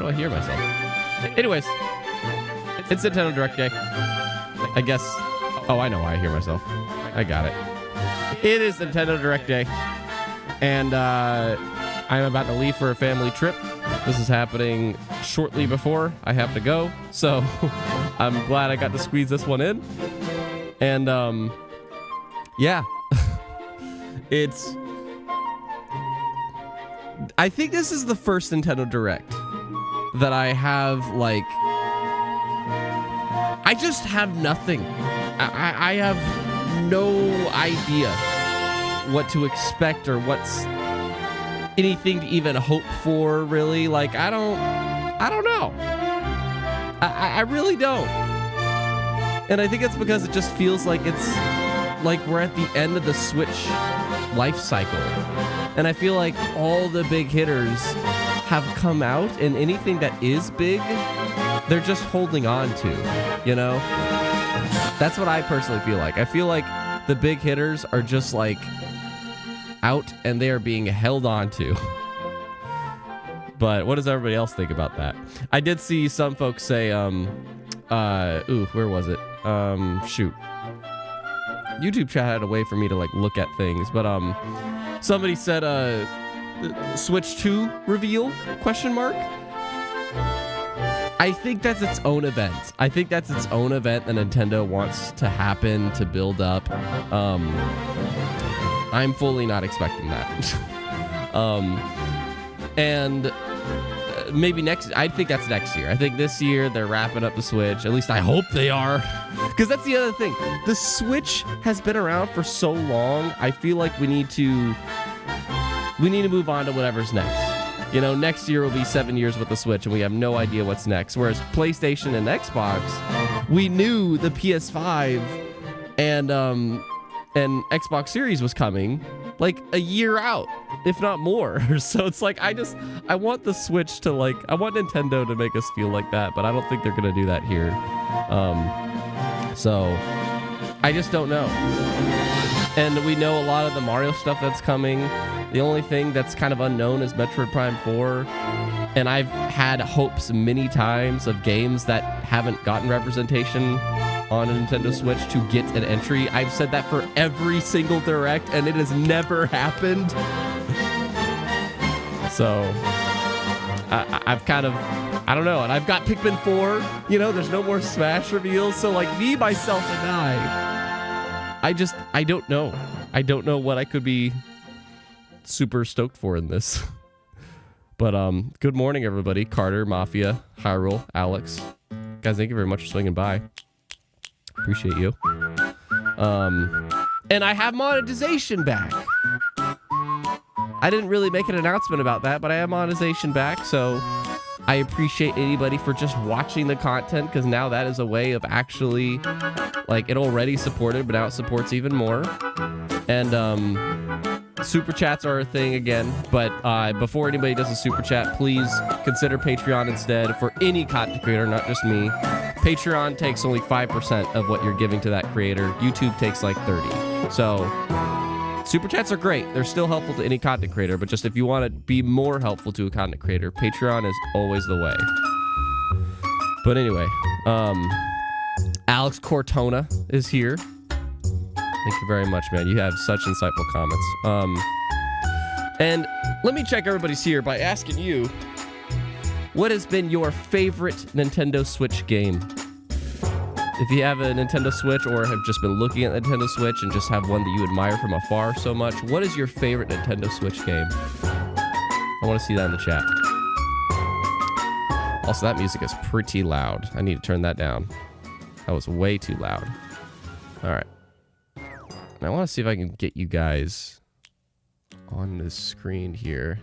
I hear myself? Anyways, it's Nintendo Direct Day. I guess. Oh, I know why I hear myself. I got it. It is Nintendo Direct Day. And I'm about to leave for a family trip. This is happening shortly before I have to go. So I'm glad I got to squeeze this one in. And yeah. I think this is the first Nintendo Direct that I have, like, I just have nothing. I have no idea what to expect or what's anything to even hope for, really. Like, I don't know. I really don't. And I think it's because it just feels like it's like we're at the end of the Switch life cycle. And I feel like all the big hitters have come out, and anything that is big, they're just holding on to, you know? That's what I personally feel like. I feel like the big hitters are just like out and they are being held on to. But what does everybody else think about that? I did see some folks say, where was it? Shoot. YouTube chat had a way for me to like look at things, but somebody said Switch 2 reveal ? I think that's its own event. I think that's its own event that Nintendo wants to happen to build up. I'm fully not expecting that. And maybe I think that's next year. I think this year they're wrapping up the Switch. At least I hope they are. Because that's the other thing. The Switch has been around for so long. I feel like we need to move on to whatever's next. You know, next year will be 7 years with the Switch, and we have no idea what's next. Whereas PlayStation and Xbox, we knew the PS5 and Xbox Series was coming like a year out, if not more. So it's like, I want the Switch to, like, I want Nintendo to make us feel like that, but I don't think they're going to do that here. So I just don't know. And we know a lot of the Mario stuff that's coming. The only thing that's kind of unknown is Metroid Prime 4. And I've had hopes many times of games that haven't gotten representation on a Nintendo Switch to get an entry. I've said that for every single Direct, and it has never happened. So I've kind of, I don't know. And I've got Pikmin 4. You know, there's no more Smash reveals. So like me, myself, and I don't know. I don't know what I could be super stoked for in this. But good morning, everybody. Carter, Mafia, Hyrule, Alex. Guys, thank you very much for swinging by. Appreciate you. And I have monetization back. I didn't really make an announcement about that, but I have monetization back, so I appreciate anybody for just watching the content, because now that is a way of actually, like, it already supported, but now it supports even more. And super chats are a thing again, but before anybody does a super chat, please consider Patreon instead for any content creator, not just me. Patreon takes only 5% of what you're giving to that creator. YouTube takes like 30%. So super chats are great. They're still helpful to any content creator, but just if you want to be more helpful to a content creator, Patreon is always the way. But anyway, Alex Cortona is here. Thank you very much, man. You have such insightful comments. And let me check everybody's here by asking you, what has been your favorite Nintendo Switch game? If you have a Nintendo Switch or have just been looking at the Nintendo Switch and just have one that you admire from afar so much, what is your favorite Nintendo Switch game? I want to see that in the chat. Also, that music is pretty loud. I need to turn that down. That was way too loud. All right. And I want to see if I can get you guys on the screen here.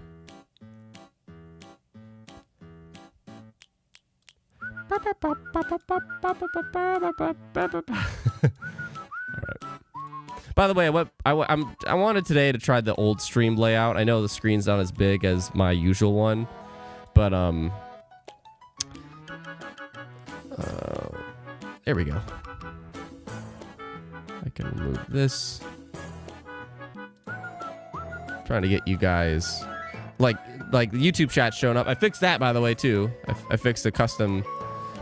All right. By the way, I wanted today to try the old stream layout. I know the screen's not as big as my usual one, but there we go. I can remove this. Trying to get you guys, like, like the YouTube chat's showing up. I fixed that, by the way, too. I fixed the custom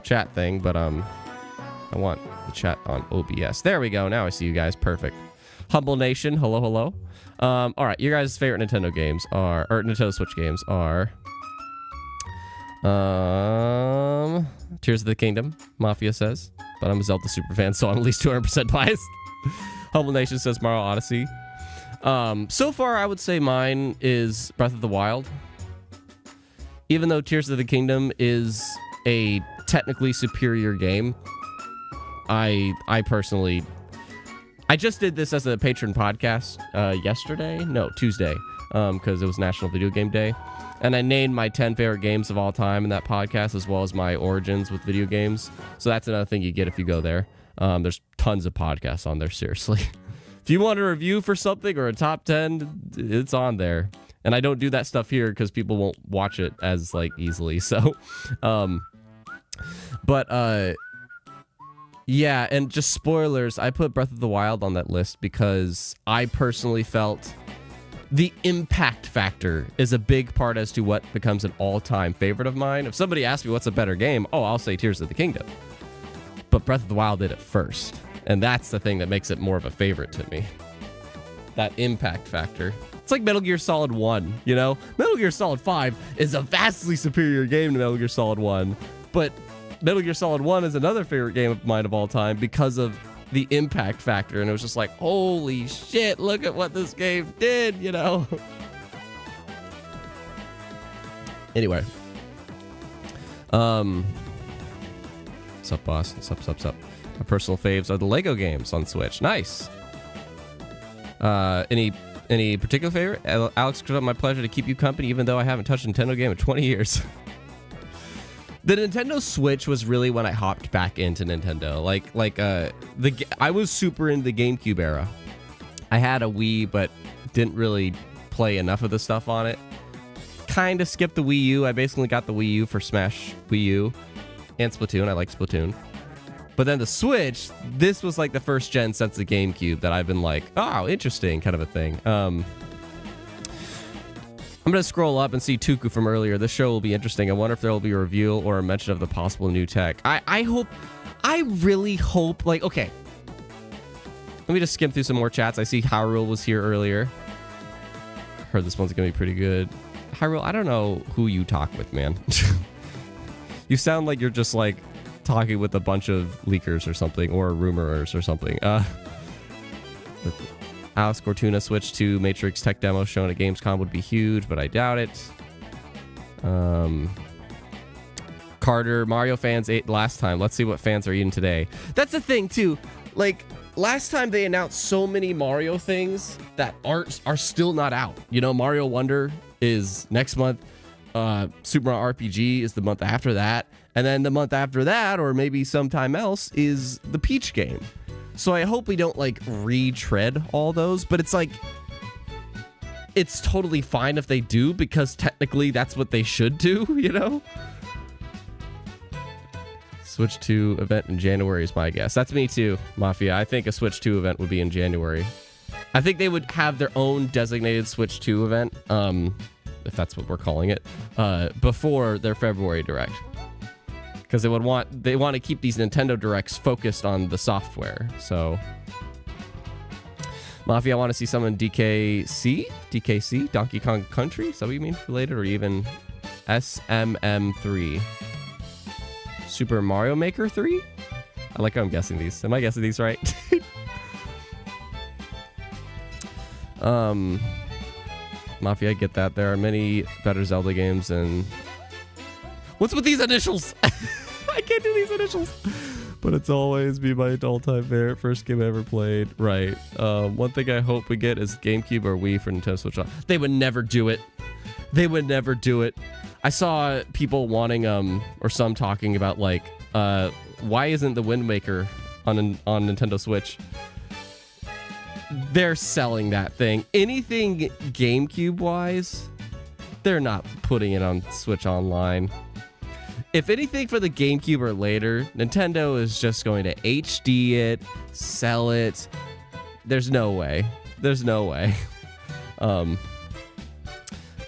chat thing, but I want the chat on OBS. There we go. Now I see you guys. Perfect. Humble Nation, hello, hello. All right, your guys' favorite Nintendo games are, or Nintendo Switch games are, Tears of the Kingdom, Mafia says, but I'm a Zelda super fan, so I'm at least 200% biased. Humble Nation says Mario Odyssey. So far, I would say mine is Breath of the Wild. Even though Tears of the Kingdom is a technically superior game, I personally, I just did this as a patron podcast Tuesday, because it was National Video Game Day. And I named my 10 favorite games of all time in that podcast, as well as my origins with video games. So that's another thing you get if you go there. There's tons of podcasts on there, seriously. If you want a review for something or a top 10, it's on there. And I don't do that stuff here because people won't watch it as like easily. So, yeah, and just spoilers, I put Breath of the Wild on that list because I personally felt the impact factor is a big part as to what becomes an all-time favorite of mine. If somebody asks me what's a better game, I'll say Tears of the Kingdom. But Breath of the Wild did it first. And that's the thing that makes it more of a favorite to me. That impact factor. It's like Metal Gear Solid 1, you know? Metal Gear Solid 5 is a vastly superior game to Metal Gear Solid 1. But Metal Gear Solid 1 is another favorite game of mine of all time because of the impact factor. And it was just like, holy shit, look at what this game did, you know? Anyway. What's up, boss? What's up? My personal faves are the Lego games on Switch. Nice. Any particular favorite? Alex, my pleasure to keep you company, even though I haven't touched a Nintendo game in 20 years. The Nintendo Switch was really when I hopped back into Nintendo. I was super into the GameCube era. I had a Wii, but didn't really play enough of the stuff on it. Kind of skipped the Wii U. I basically got the Wii U for Smash Wii U and Splatoon. I like Splatoon. But then the Switch, this was like the first gen since the GameCube that I've been like, oh, interesting kind of a thing. I'm going to scroll up and see Tuku from earlier. This show will be interesting. I wonder if there will be a reveal or a mention of the possible new tech. I really hope, like, okay. Let me just skim through some more chats. I see Hyrule was here earlier. Heard this one's going to be pretty good. Hyrule, I don't know who you talk with, man. You sound like you're just, like, talking with a bunch of leakers or something, or rumors or something. Alex Cortuna Switch 2 Matrix tech demo shown at Gamescom would be huge, but I doubt it. Carter, Mario fans ate last time. Let's see what fans are eating today. That's the thing, too. Like, last time they announced so many Mario things that are still not out. You know, Mario Wonder is next month. Super Mario RPG is the month after that. And then the month after that, or maybe sometime else, is the Peach game. So I hope we don't, like, retread all those, but it's like, it's totally fine if they do, because technically that's what they should do, you know? Switch 2 event in January is my guess. That's me too, Mafia. I think a Switch 2 event would be in January. I think they would have their own designated Switch 2 event, if that's what we're calling it, before their February Direct. Because they want to keep these Nintendo Directs focused on the software. So, Mafia, I want to see someone DKC, Donkey Kong Country. Is that what you mean? Related, or even SMM3, Super Mario Maker 3. I like how I'm guessing these. Am I guessing these right? Mafia, I get that. There are many better Zelda games and. What's with these initials? I can't do these initials. But it's always be my all-time favorite. First game I ever played. Right. One thing I hope we get is GameCube or Wii for Nintendo Switch. They would never do it. They would never do it. I saw people wanting, or some talking about, like, why isn't the Wind Waker on Nintendo Switch? They're selling that thing. Anything GameCube-wise, they're not putting it on Switch Online. If anything for the GameCube or later, Nintendo is just going to HD it, sell it. There's no way. There's no way.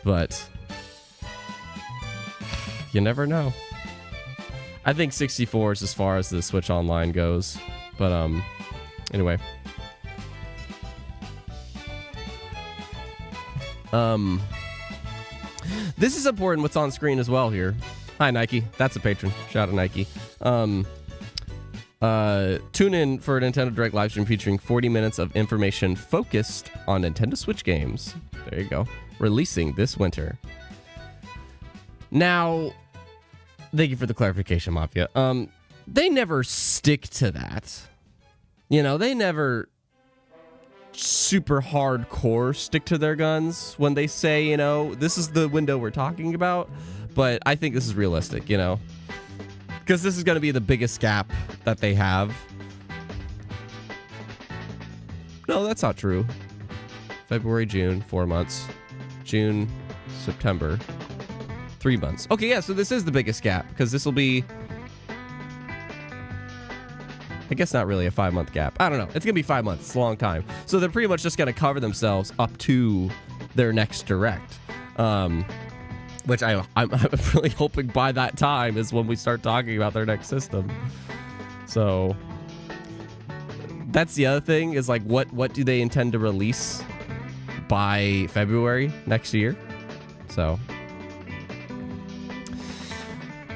But You never know. I think 64 is as far as the Switch Online goes. But, anyway. This is important what's on screen as well here. Hi, Nike. That's a patron. Shout out to Nike. Tune in for a Nintendo Direct live stream featuring 40 minutes of information focused on Nintendo Switch games. There you go. Releasing this winter. Now, thank you for the clarification, Mafia. They never stick to that. You know, they never super hardcore stick to their guns when they say, you know, this is the window we're talking about. But I think this is realistic, you know, because this is going to be the biggest gap that they have. No, that's not true. February, June, 4 months. June, September, 3 months. Okay, yeah, so this is the biggest gap because this will be, I guess not really a 5-month gap. I don't know. It's going to be 5 months. It's a long time. So they're pretty much just going to cover themselves up to their next Direct. Which I'm really hoping by that time is when we start talking about their next system. So that's the other thing is like, what do they intend to release by February next year? So,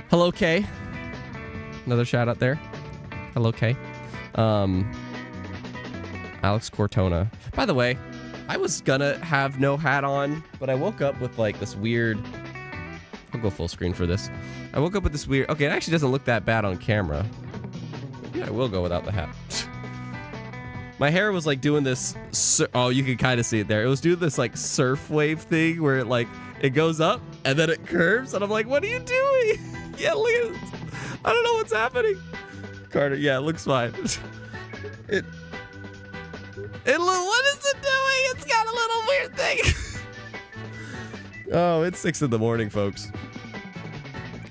hello, Kay. Another shout out there. Hello, Kay. Alex Cortona. By the way, I was gonna have no hat on, but I woke up with like this weird... I'll go full screen for this. I woke up with this weird... Okay, it actually doesn't look that bad on camera. Yeah, I will go without the hat. My hair was like doing this... Oh, you can kind of see it there. It was doing this like surf wave thing where it like... It goes up and then it curves. And I'm like, what are you doing? Yeah, look at it. I don't know what's happening. Carter, yeah, it looks fine. What is it doing? It's got a little weird thing. Oh, it's 6 in the morning, folks.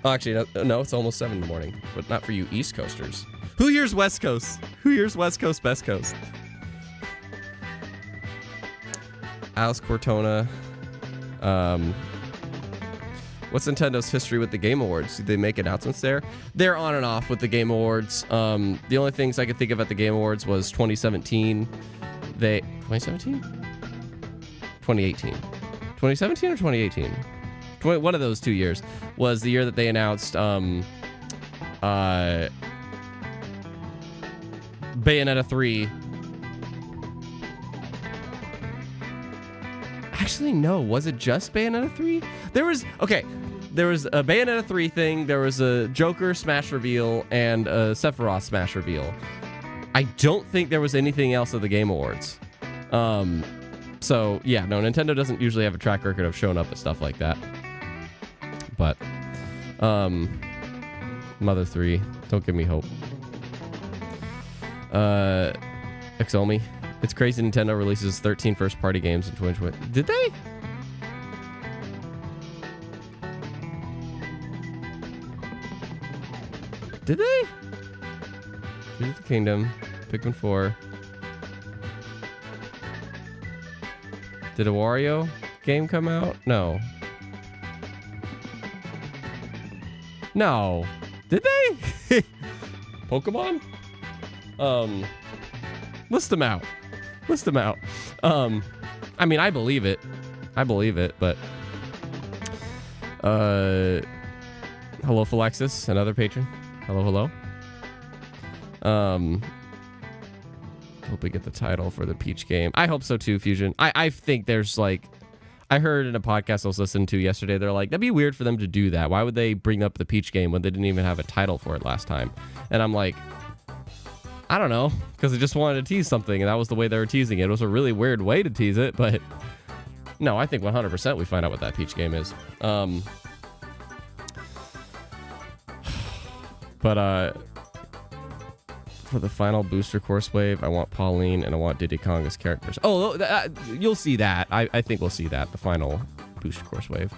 Oh, actually, no, it's almost 7 in the morning. But not for you East Coasters. Who here's West Coast? Who here's West Coast, Best Coast? Alice Cortona. What's Nintendo's history with the Game Awards? Do they make announcements there? They're on and off with the Game Awards. The only things I could think of at the Game Awards was 2017. 2017? 2018. 2017 or 2018? One of those 2 years was the year that they announced Bayonetta 3. Actually, no. Was it just Bayonetta 3? There was a Bayonetta 3 thing. There was a Joker Smash reveal and a Sephiroth Smash reveal. I don't think there was anything else at the Game Awards. So, yeah, no, Nintendo doesn't usually have a track record of showing up at stuff like that. But, Mother 3, don't give me hope. Exomi, it's crazy Nintendo releases 13 first-party games in 2020. Did they? Did they? Tears of the Kingdom, Pikmin 4. Did a Wario game come out? No. No. Did they? Pokemon? List them out. List them out. I mean, I believe it. I believe it, but... Hello, Phylexis, another patron. Hello. Hope we get the title for the Peach game. I hope so too, Fusion. I think there's like... I heard in a podcast I was listening to yesterday, they're like, that'd be weird for them to do that. Why would they bring up the Peach game when they didn't even have a title for it last time? And I'm like, I don't know, because they just wanted to tease something, and that was the way they were teasing it. It was a really weird way to tease it, but no, I think 100% we find out what that Peach game is. But for the final booster course wave, I want Pauline and I want Diddy Kong as characters. Oh, you'll see that. I think we'll see that, the final booster course wave.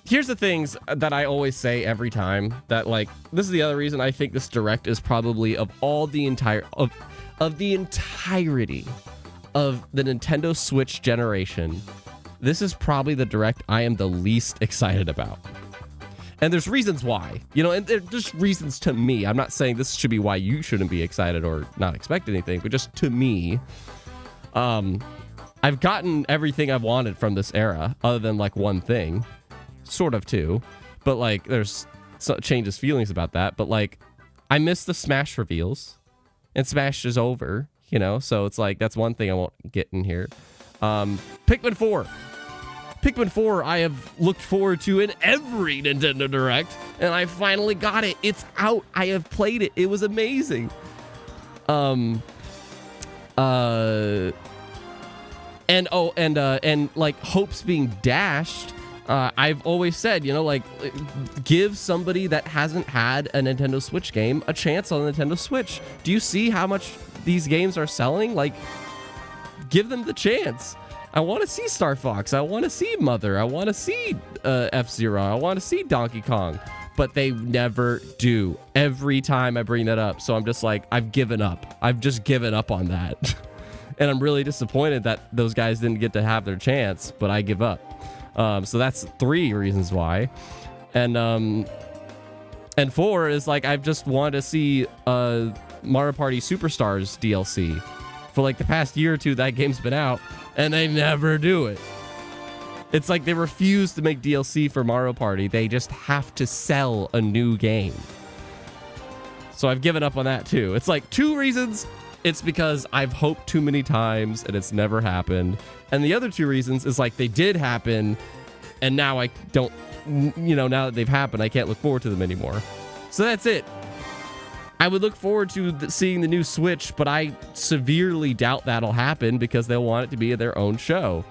Here's the things that I always say every time that, like, this is the other reason I think this Direct is probably of the entirety of the Nintendo Switch generation. This is probably the Direct I am the least excited about. And there's reasons why, you know, and there's reasons to me. I'm not saying this should be why you shouldn't be excited or not expect anything, but just to me, I've gotten everything I've wanted from this era, other than like one thing, sort of two, but like there's changes feelings about that. But like, I miss the Smash reveals, and Smash is over, you know, so it's like that's one thing I won't get in here. Pikmin 4. Pikmin 4 I have looked forward to in every Nintendo Direct, and I finally got it. It's out. I have played it. It was amazing. And like hopes being dashed. I've always said, you know, like give somebody that hasn't had a Nintendo Switch game a chance on the Nintendo Switch. Do you see how much these games are selling? Like, give them the chance. I want to see Star Fox. I want to see Mother. I want to see F-Zero. I want to see Donkey Kong. But they never do. Every time I bring that up. So I'm just like, I've given up. I've just given up on that. And I'm really disappointed that those guys didn't get to have their chance, but I give up. So that's 3 reasons why. And 4 is like, I've just wanted to see Mario Party Superstars DLC. For like the past year or two, that game's been out, and they never do it. It's like they refuse to make DLC for Mario Party. They just have to sell a new game. So I've given up on that too. It's like 2 reasons. It's because I've hoped too many times and it's never happened. And the other 2 reasons is like they did happen, and now I don't, you know, now that they've happened, I can't look forward to them anymore. So that's it. I would look forward to seeing the new Switch, but I severely doubt that'll happen because they'll want it to be their own show.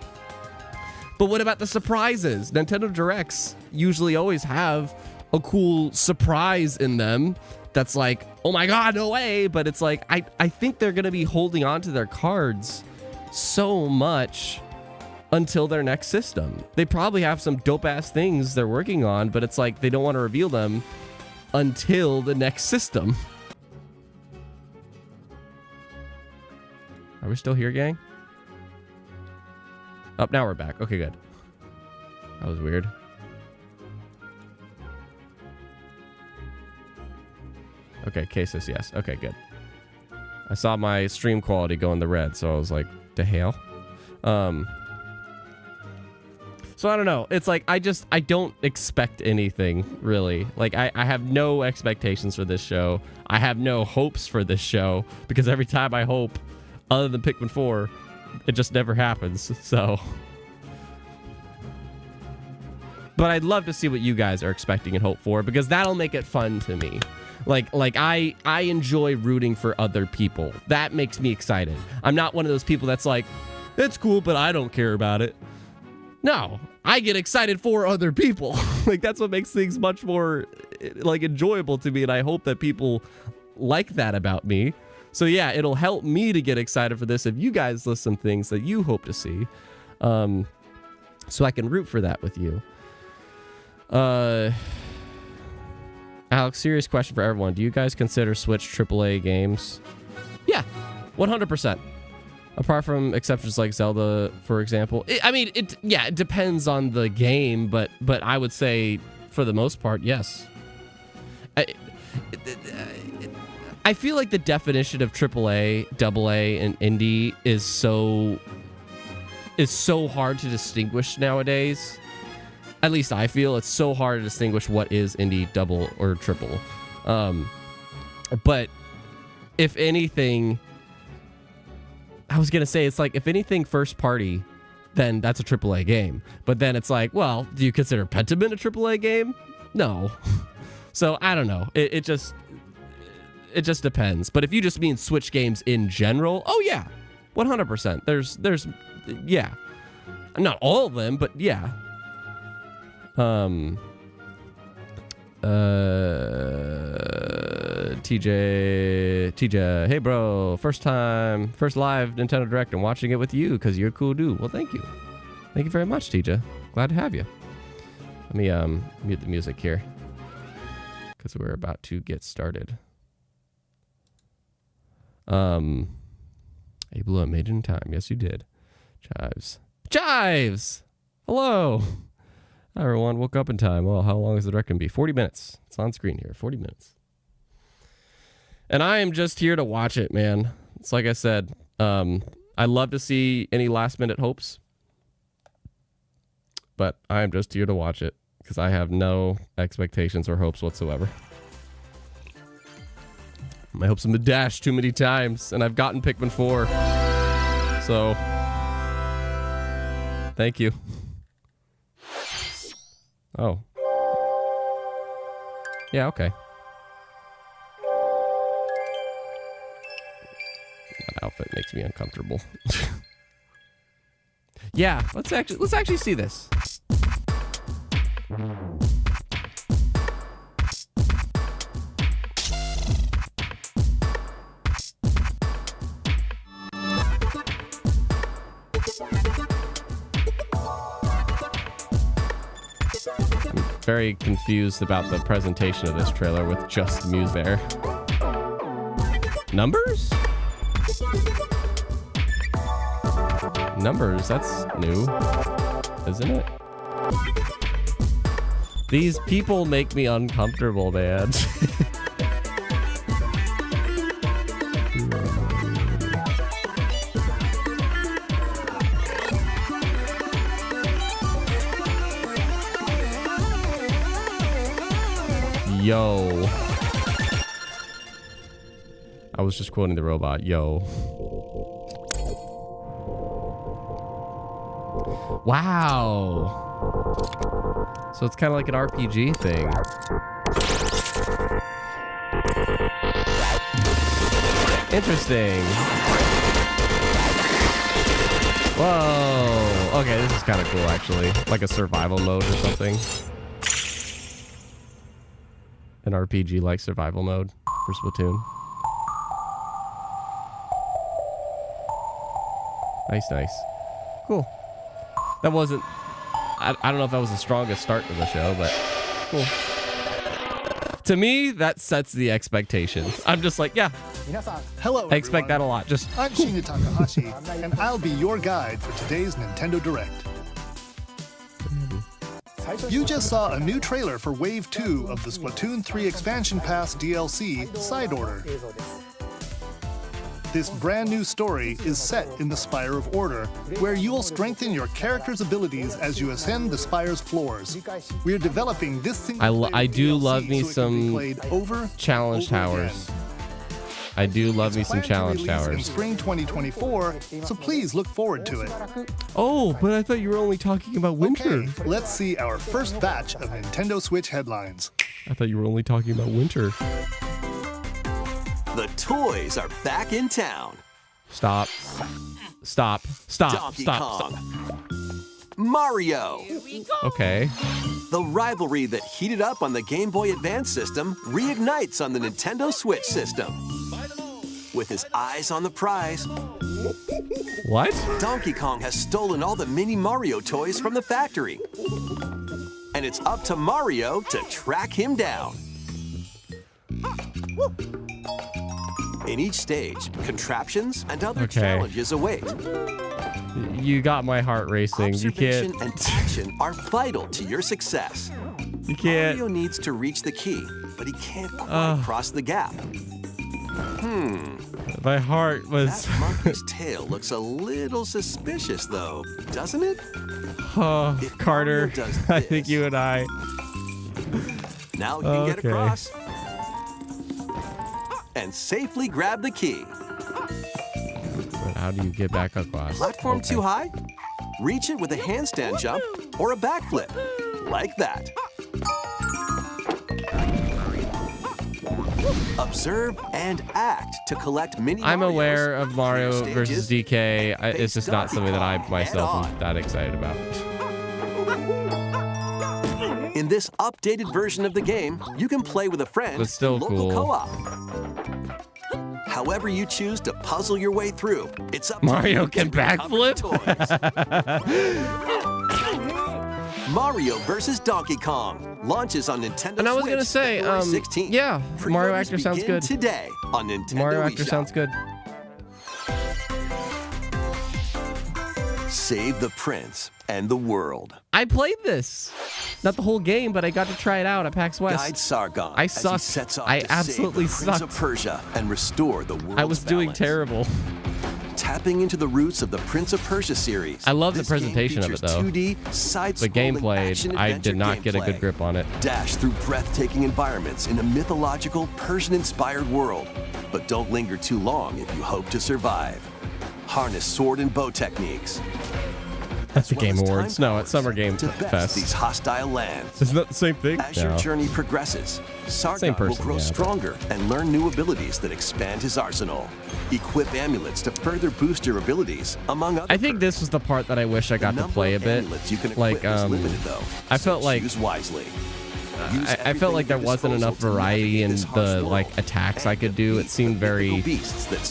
But what about the surprises? Nintendo Directs usually always have a cool surprise in them that's like, oh my god, no way. But it's like, I think they're going to be holding on to their cards so much until their next system. They probably have some dope-ass things they're working on, but it's like they don't want to reveal them until the next system. Are we still here, gang? Oh, now we're back. Okay, good. That was weird. Okay, cases, yes. Okay, good. I saw my stream quality go in the red, so I was like, the hell? So I don't know. It's like, I don't expect anything, really. Like, I have no expectations for this show. I have no hopes for this show, because every time I hope, other than Pikmin 4, it just never happens, so. But I'd love to see what you guys are expecting and hope for, because that'll make it fun to me. Like I enjoy rooting for other people. That makes me excited. I'm not one of those people that's like, it's cool, but I don't care about it. No, I get excited for other people. Like, that's what makes things much more, like, enjoyable to me, and I hope that people like that about me. So yeah, it'll help me to get excited for this if you guys list some things that you hope to see, so I can root for that with you. Alex, serious question for everyone. Do you guys consider Switch AAA games? Yeah, 100%. Apart from exceptions like Zelda, for example. It depends on the game, but I would say for the most part, yes. I feel like the definition of AAA, AA, and indie is so hard to distinguish nowadays. At least I feel it's so hard to distinguish what is indie, double, or triple. But if anything, I was gonna say, it's like, if anything first party, then that's a AAA game. But then it's like, well, do you consider Pentiment a AAA game? No. So I don't know. It just depends. But if you just mean Switch games in general, oh yeah, 100%. There's yeah, not all of them, but yeah. TJ, hey bro, first live Nintendo Direct and watching it with you because you're a cool dude. Well, thank you very much, TJ. Glad to have you. Let me mute the music here because we're about to get started. You blew up made it in time. Yes, you did. Chives, hello. Hi, everyone. Woke up in time. Well, how long is the direct going to be? 40 minutes. It's on screen here. 40 minutes. And I am just here to watch it, man. It's like I said. I love to see any last-minute hopes. But I am just here to watch it. Because I have no expectations or hopes whatsoever. My hopes have been dashed too many times. And I've gotten Pikmin 4. So, thank you. Oh. Yeah, okay. That outfit makes me uncomfortable. Yeah, let's actually see this. Very confused about the presentation of this trailer with just Muse there. Numbers? Numbers, that's new, isn't it? These people make me uncomfortable, man. Yo. I was just quoting the robot. Yo. Wow. So it's kind of like an RPG thing. Interesting. Whoa. Okay, this is kind of cool, actually. Like a survival mode or something. An RPG-like survival mode for Splatoon. Nice. Cool. That wasn't... I don't know if that was the strongest start to the show, but cool. To me, that sets the expectations. I'm just like, yeah. Hello, I expect that a lot. Just I'm Shinya Takahashi, and I'll be your guide for today's Nintendo Direct. You just saw a new trailer for Wave 2 of the Splatoon 3 Expansion Pass DLC, Side Order. This brand new story is set in the Spire of Order, where you'll strengthen your character's abilities as you ascend the Spire's floors. We're developing this single-player I do DLC love me so it can be some played over challenge and over towers. again. I do love me some Planned to challenge release in towers. spring 2024, so please look forward to it. Oh, but I thought you were only talking about winter. Okay, let's see our first batch of Nintendo Switch headlines. I thought you were only talking about winter. The toys are back in town. Stop. Donkey Kong. Mario. Okay. The rivalry that heated up on the Game Boy Advance system reignites on the Nintendo Switch system. With his eyes on the prize, What? Donkey Kong has stolen all the mini Mario toys from the factory. And it's up to Mario to track him down. In each stage, contraptions and other challenges await. You got my heart racing. You Observation can't. and action are vital to your success. You can't. Mario needs to reach the key, but he can't quite cross the gap. My heart was. That monkey's tail looks a little suspicious, though, doesn't it? Oh, If Carter. Mario does I think this- you and I. Now he can get Okay. across and safely grab the key. But how do you get back across? Platform Okay. too high? Reach it with a handstand jump or a backflip, like that. Observe and act to collect mini I'm Marios aware of through Mario stages. versus DK. It's Face just not Donkey something that I Kong myself head am that excited about. In this updated version of the game, you can play with a friend But still in local cool. co-op. However you choose to puzzle your way through, it's up Mario to you can to recover backflip? the toys. Mario vs. Donkey Kong launches on Nintendo And I was Switch gonna say, February 16th. yeah, Mario Pre-orders Actor sounds begin good. Today on Nintendo Mario Actor eShop. sounds good. Save the prince and the world. I played this. Not the whole game, but I got to try it out at PAX West. Guide Sargon I as he sucked. sets off I to absolutely save the Prince of sucked. Persia and restore the world's I was doing balance. terrible. Tapping into the roots of the Prince of Persia series. I love the this game presentation of it, features though. 2D, side-scrolling The gameplay, I did action-adventure not get a good gameplay. grip on it. Dash through breathtaking environments in a mythological, Persian-inspired world. But don't linger too long if you hope to survive. Harness sword and bow techniques. At the as well Game as Awards. time No, at powers Summer Game to best Fest. these hostile lands. Isn't that the same thing? As your journey progresses, Sargon will person, grow yeah, but- stronger and learn new abilities that expand his arsenal. Equip amulets to further boost your abilities, among other I think this was the part that I wish I got to play a bit. amulets you can Like, equip is limited, though, I so felt like choose wisely. I felt like there wasn't enough variety in the like attacks I could do. It seemed very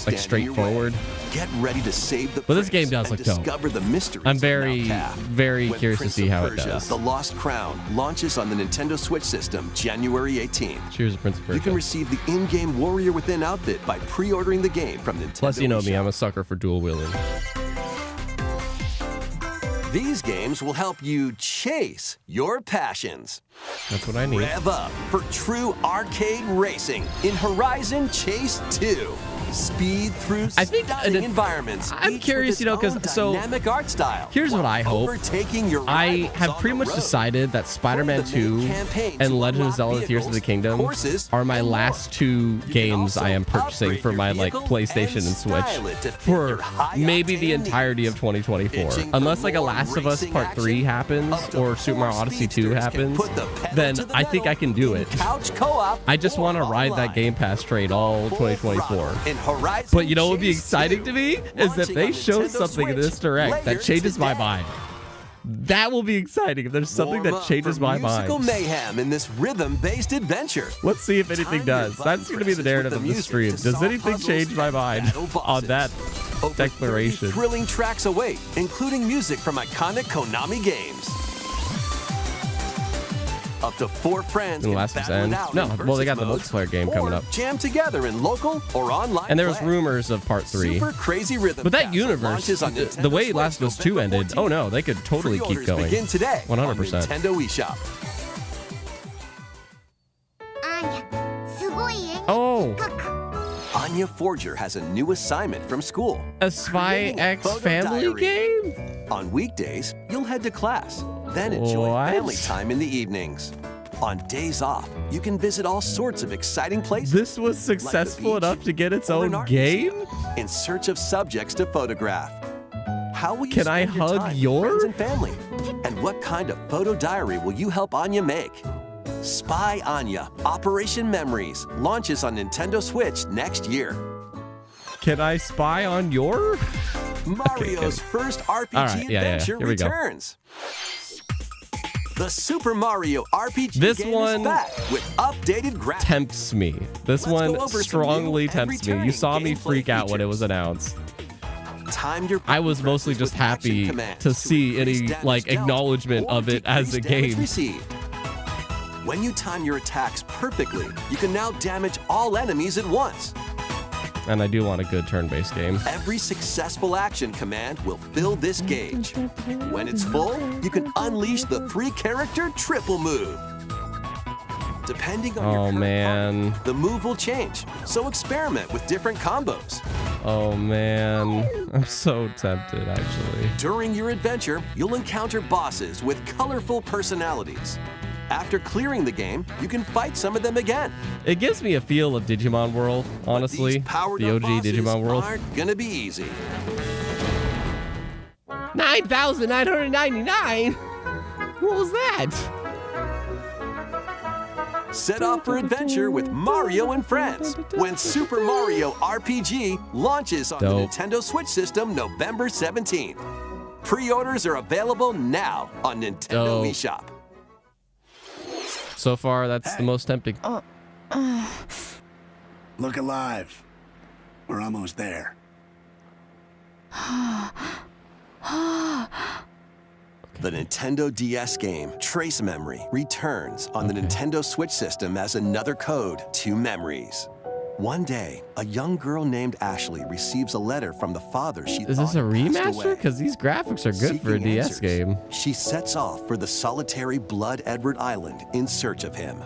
like straightforward. Get ready to save the But this prince game does and look dope. discover the mysteries I'm of very, Mount Cap. very When curious to Prince see of how it Persia, does. The Lost Crown launches on the Nintendo Switch system January 18th. Cheers, Prince of You can Persia. receive the in-game Warrior Within outfit by pre-ordering the game from Nintendo Plus, you know me, eShop. I'm a sucker for dual wielding. These games will help you chase your passions. That's what I need. Rev up for true arcade racing in Horizon Chase 2. Speed through I think, stunning environments. I'm each curious, with you know, its 'cause own so, dynamic art style. here's what while I hope. overtaking your I rivals have on pretty the much road. decided that Spider-Man Play the main 2 campaign to and Legend of unlock Zelda Tears of the vehicles, Kingdom courses, are my and more. last two games I am purchasing upgrade for your my like vehicle PlayStation and Switch style it to fit for your high maybe the octane entirety of needs. 2024. Itching for Unless like a more Last of Us racing Part 3 action? happens Up to or Super Mario 4 Odyssey 2 speedsters can happens, put the pedal then to the I think metal I can do in it. Couch co-op I just or want to ride that online. Game Pass trade all 2024. In Horizon But you know what would be Chase exciting 2, to me is if launching they on show Nintendo something in Switch this direct that later changes my today. mind. That will be exciting if there's something Warm that up changes for my musical mind. mayhem in this rhythm-based adventure. Let's see if anything Time your does. button That's going to be the presses narrative with of the the stream. music to Does solve anything puzzles change my and mind battle on that bosses. Over 30 declaration? thrilling tracks await, including music from iconic Konami games. Up to 4 friends And can Last of Us battle it End. out No, in well, they got versus the modes, multiplayer game or coming up. Jam together in local or online And there was play. rumors of part 3. Super Crazy Rhythm But that Castle universe, launches on the Nintendo way Switch Last of Us 2 November ended, oh no, they could totally keep Pre-orders going. begin today 100%. on Nintendo eShop. Oh, Anya Forger has a new assignment from school. a Spy Creating a X photo family diary. game? On weekdays, you'll head to class, then enjoy What? family time in the evenings. On days off, you can visit all sorts of exciting places. This was successful beach enough to get its or an own art game? museum in search of subjects to photograph. How will you Can I spend your hug time with your- friends and family? And what kind of photo diary will you help Anya make? Spy Anya Operation Memories launches on Nintendo Switch next year. Can I spy on your? Mario's first RPG All right, yeah, adventure here we go. returns. The Super Mario RPG This game one is back with updated graphics. Tempts me. This Let's go one over some strongly new and tempts me. You returning saw me gameplay freak out when it was features. announced. Time your I was mostly presses just with action happy commands to see increase any damage like dealt acknowledgement or of it as a decrease damage game. received. When you time your attacks perfectly, you can now damage all enemies at once. And I do want a good turn-based game. Every successful action command will fill this gauge. When it's full, you can unleash the 3-character triple move. Depending on your Oh current man. partner, the move will change, so experiment with different combos. Oh man. I'm so tempted actually. During your adventure, you'll encounter bosses with colorful personalities. After clearing the game, you can fight some of them again. It gives me a feel of Digimon World, But honestly. these powered The up OG bosses Digimon World. aren't gonna be easy. 9,999? What was that? Set off for adventure with Mario and Friends when Super Mario RPG launches on Dope. the Nintendo Switch system November 17th. Pre-orders are available now on Nintendo Dope. eShop. So far, that's the most tempting. Look alive. We're almost there. The Nintendo DS game Trace Memory returns on the Nintendo Switch system as another code to memories. One day, a young girl named Ashley receives a letter from the father she Is thought this a had passed remaster? away. Because these graphics are good for a Seeking DS answers, game. She sets off for the solitary Blood Edward Island in search of him.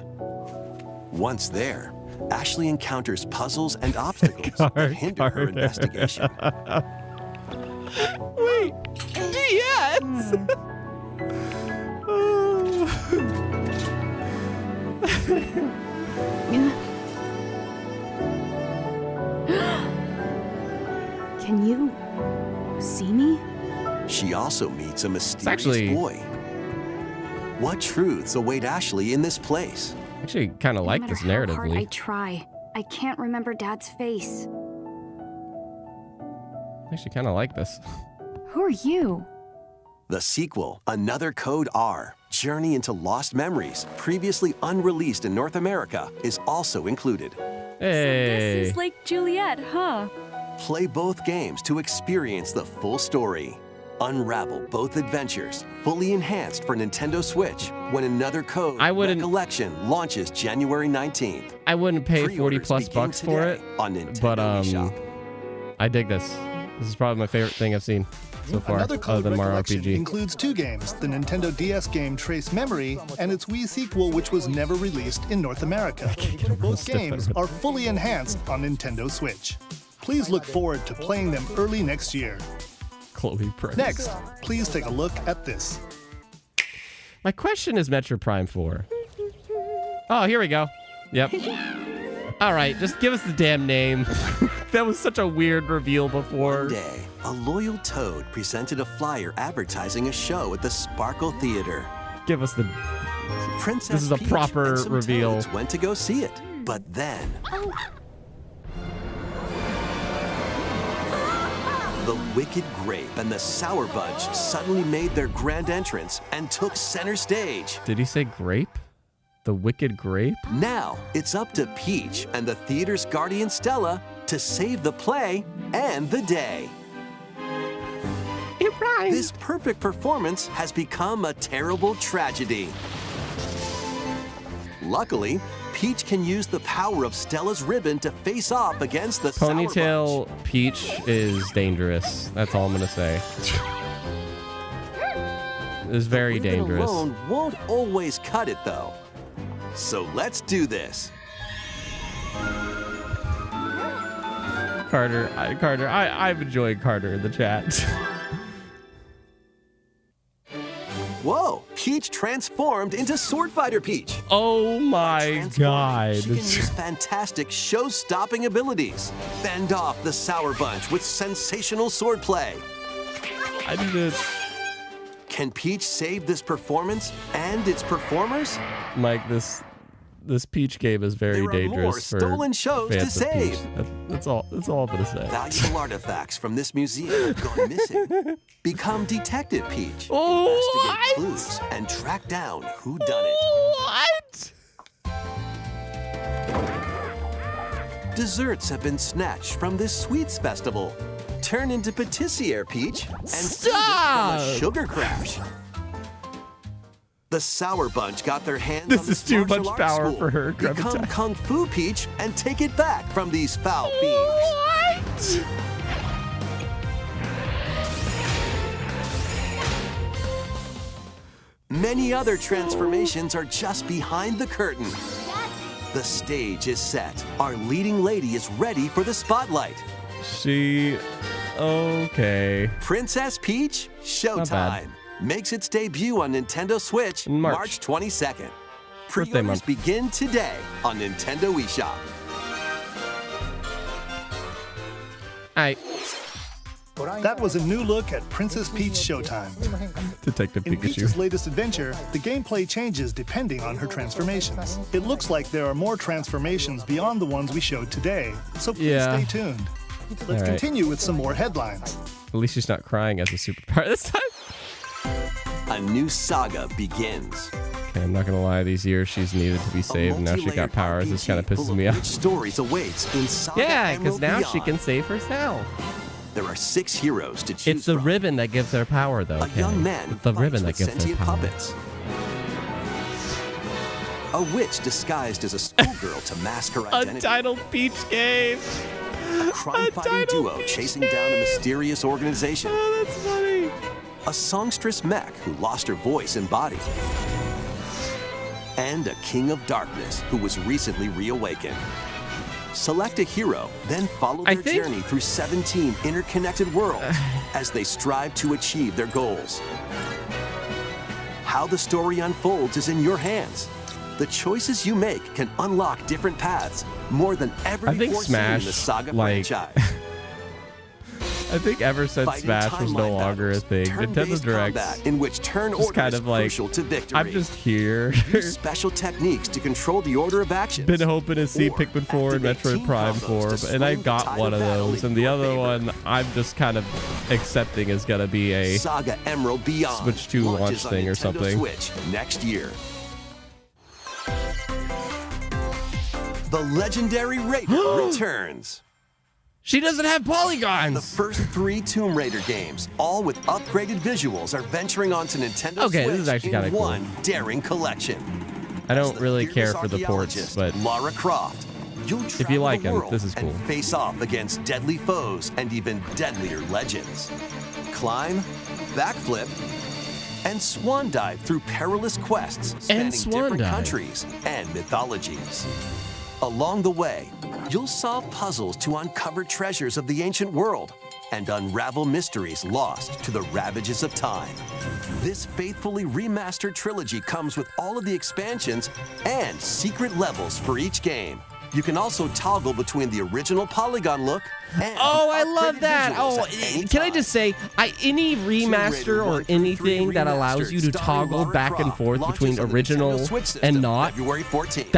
Once there, Ashley encounters puzzles and obstacles that hinder her investigation. Wait, DS? Can you see me? She also meets a mysterious actually- boy. What truths await Ashley in this place? Actually, kind of like no this matter how hard I narratively. try, I can't remember Dad's face. Actually, kind of like this. Who are you? The sequel, Another Code R, Journey into Lost Memories, previously unreleased in North America, is also included. Hey. This is like Juliet, huh? Play both games to experience the full story. Unravel both adventures, fully enhanced for Nintendo Switch, when Another Code I wouldn't- Recollection launches January 19th. I wouldn't pay 40 Pre-orders plus begin bucks for it, today on Nintendo but eShop. I dig this. This is probably my favorite thing I've seen so far, Another other Code than Mario Recollection RPG. includes 2 games, the Nintendo DS game Trace Memory and its Wii sequel, which was never released in North America. Both stiff games it. are fully enhanced on Nintendo Switch. Please look forward to playing them early next year. Chloe Price. Next, please take a look at this. My question is Metro Prime 4. Oh, here we go. Yep. All right, just give us the damn name. That was such a weird reveal before. One day, a loyal toad presented a flyer advertising a show at the Sparkle Theater. Give us the... Princess This is a Peach proper and some reveal. toads went to go see it, but then the Wicked Grape and the Sour Bunch suddenly made their grand entrance and took center stage. Did he say grape? The Wicked Grape? Now it's up to Peach and the theater's guardian Stella to save the play and the day. It rhymes. This perfect performance has become a terrible tragedy. Luckily, Peach can use the power of Stella's ribbon to face off against the Sour Ponytail Bunch. Peach is dangerous. That's all I'm gonna say. It's very Ribbon dangerous. alone won't always cut it, though. So let's do this. Carter, I'm enjoying Carter in the chat. Whoa! Peach transformed into Sword Fighter Peach. Oh my Transforming, god. She can use fantastic show-stopping abilities. Fend off the Sour Bunch with sensational swordplay. I didn't. Can Peach save this performance and its performers? Mike, this Peach game is very There are dangerous more for stolen shows to fans of Peach. save. That's all I'm gonna say. Valuable artifacts from this museum have gone missing. Become Detective Peach. Oh, Investigate clues and track down who done it. What? Desserts have been snatched from this sweets festival. Turn into Patissiere Peach and save it Stop! from a sugar crash. The Sour Bunch got their hands This on the is too martial much arts power school. for her. Become Gravitas. Kung Fu Peach and take it back from these foul fiends. What? Many other transformations are just behind the curtain. The stage is set. Our leading lady is ready for the spotlight. Okay. Princess Peach Not bad. Showtime makes its debut on Nintendo Switch In March. March 22nd. Birthday Pre-orders month. begin today on Nintendo eShop. Alright, That was a new look at Princess Peach Showtime. Detective In Peach's Pikachu. latest adventure, the gameplay changes depending on her transformations. It looks like there are more transformations beyond the ones we showed today, so please Yeah. stay tuned. Let's All right. continue with some more headlines. At least she's not crying as a superpower this time. A new saga begins. Okay, I'm not gonna lie, these years she's needed to be saved, and now she got multi-layered powers. This kind of RPG pisses full me of off. rich stories awaits in Saga Yeah, because Emerald now she Beyond. can save herself. There are 6 heroes to choose It's the from. ribbon that gives her power, though. A okay? young man It's the fights ribbon that with gives her sentient power. puppets. a witch disguised as a schoolgirl to mask her identity. Untitled Peach game. A crime-fighting duo chasing down a mysterious organization. Oh, that's funny. A songstress mech who lost her voice and body. And a king of darkness who was recently reawakened. Select a hero, then follow their journey through 17 interconnected worlds as they strive to achieve their goals. How the story unfolds is in your hands. The choices you make can unlock different paths, more than ever before seen in the Saga franchise. I think ever since Smash was no longer a thing, Nintendo Directs in which turn just order kind of is like, crucial to victory. I'm just here. Use special techniques to control the order of actions. Been hoping to see Pikmin 4 and Metroid Prime 4, and I got one of those, and the other one I'm just kind of accepting is gonna be a Saga Emerald Beyond Switch 2 launch thing or something. Switch next year. The legendary Raider returns. She doesn't have polygons. The first 3 Tomb Raider games, all with upgraded visuals, are venturing onto Nintendo Okay, Switch this is actually in kinda cool. one daring collection. I don't really care for the ports, but Lara Croft, you'll if you like travel the them, this is world cool. and face off against deadly foes and even deadlier legends. Climb, backflip, and swan dive through perilous quests spanning different countries and mythologies. Along the way, you'll solve puzzles to uncover treasures of the ancient world and unravel mysteries lost to the ravages of time. This faithfully remastered trilogy comes with all of the expansions and secret levels for each game. You can also toggle between the original polygon look and I love that. Can I just say, any remaster or anything that allows you to toggle back and forth between original and not, February 14th.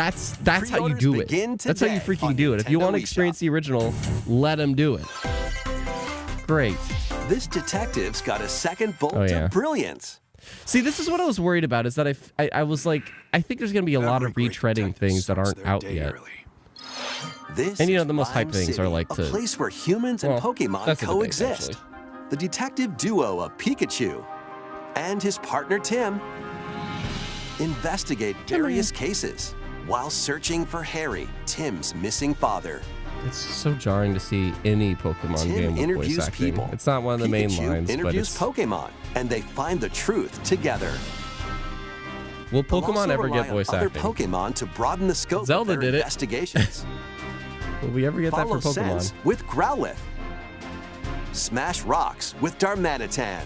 that's how you do it. That's how you freaking do it. If you want to experience the original, let them do it. Great. This detective's got a second bolt Oh, yeah. of brilliance. See, this is what I was worried about, is that I was like, I think there's going to be a lot of retreading things that aren't out yet. This And you know, is the most hyped Lime things City, are like a place where humans and Pokemon that's a debate, coexist. actually. The detective duo of Pikachu and his partner Tim investigate various cases while searching for Harry, Tim's missing father. It's so jarring to see any Pokemon Tim game with interviews voice acting. people. It's not one of the main Pikachu lines, but interviews it's... Pokemon, and they find the truth together. Will They'll Pokemon also ever rely get voice on other acting? Pokemon to broaden the scope Zelda of their did it. investigations. Will we ever get that Follow for Pokemon? Sense with Growlithe. Smash Rocks with Darmanitan.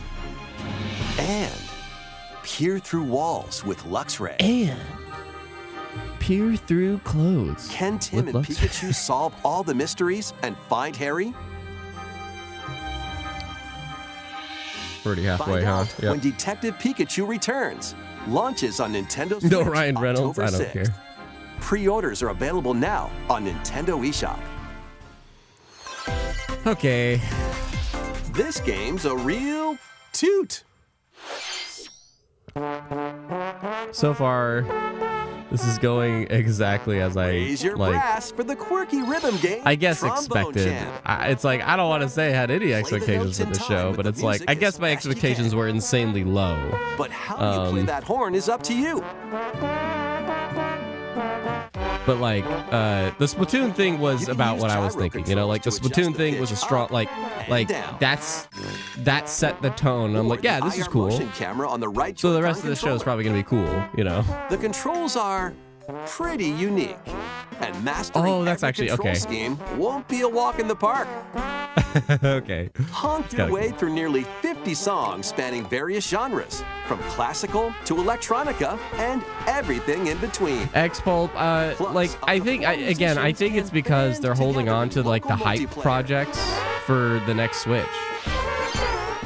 And peer through walls with Luxray. And peer through clothes. Can Tim with and Luxray. Pikachu solve all the mysteries and find Harry? Pretty halfway, Find huh? out when Detective Pikachu returns. Launches on Nintendo Switch No Ryan Reynolds, October I don't 6th. care. Pre-orders are available now on Nintendo eShop. Okay. This game's a real toot. So far, this is going exactly as I Raise your like. brass for the quirky rhythm game. I guess Trombone expected. Champ. It's like, I don't want to say I had any expectations notes for in the time show, with but the it's like, music I as guess my fast you expectations can. were insanely low. But how you play that horn is up to you. But like, the Splatoon thing was You can about use what I was gyro thinking. You know, like the controls to Splatoon adjust the thing was a pitch strong, up like down. that set the tone. I'm like, yeah, this is IR cool. motion camera on the right So the Joy-Con rest of the show is controller. probably gonna be cool, you know. The controls are pretty unique, and mastering Oh, that's every actually- control okay. scheme won't be a walk in the park. Okay. Honk your kinda way cool. through nearly 50 songs spanning various genres, from classical to electronica and everything in between. X-Pulp, like, I think, I think it's because they're holding on to, like, the hype projects for the next Switch.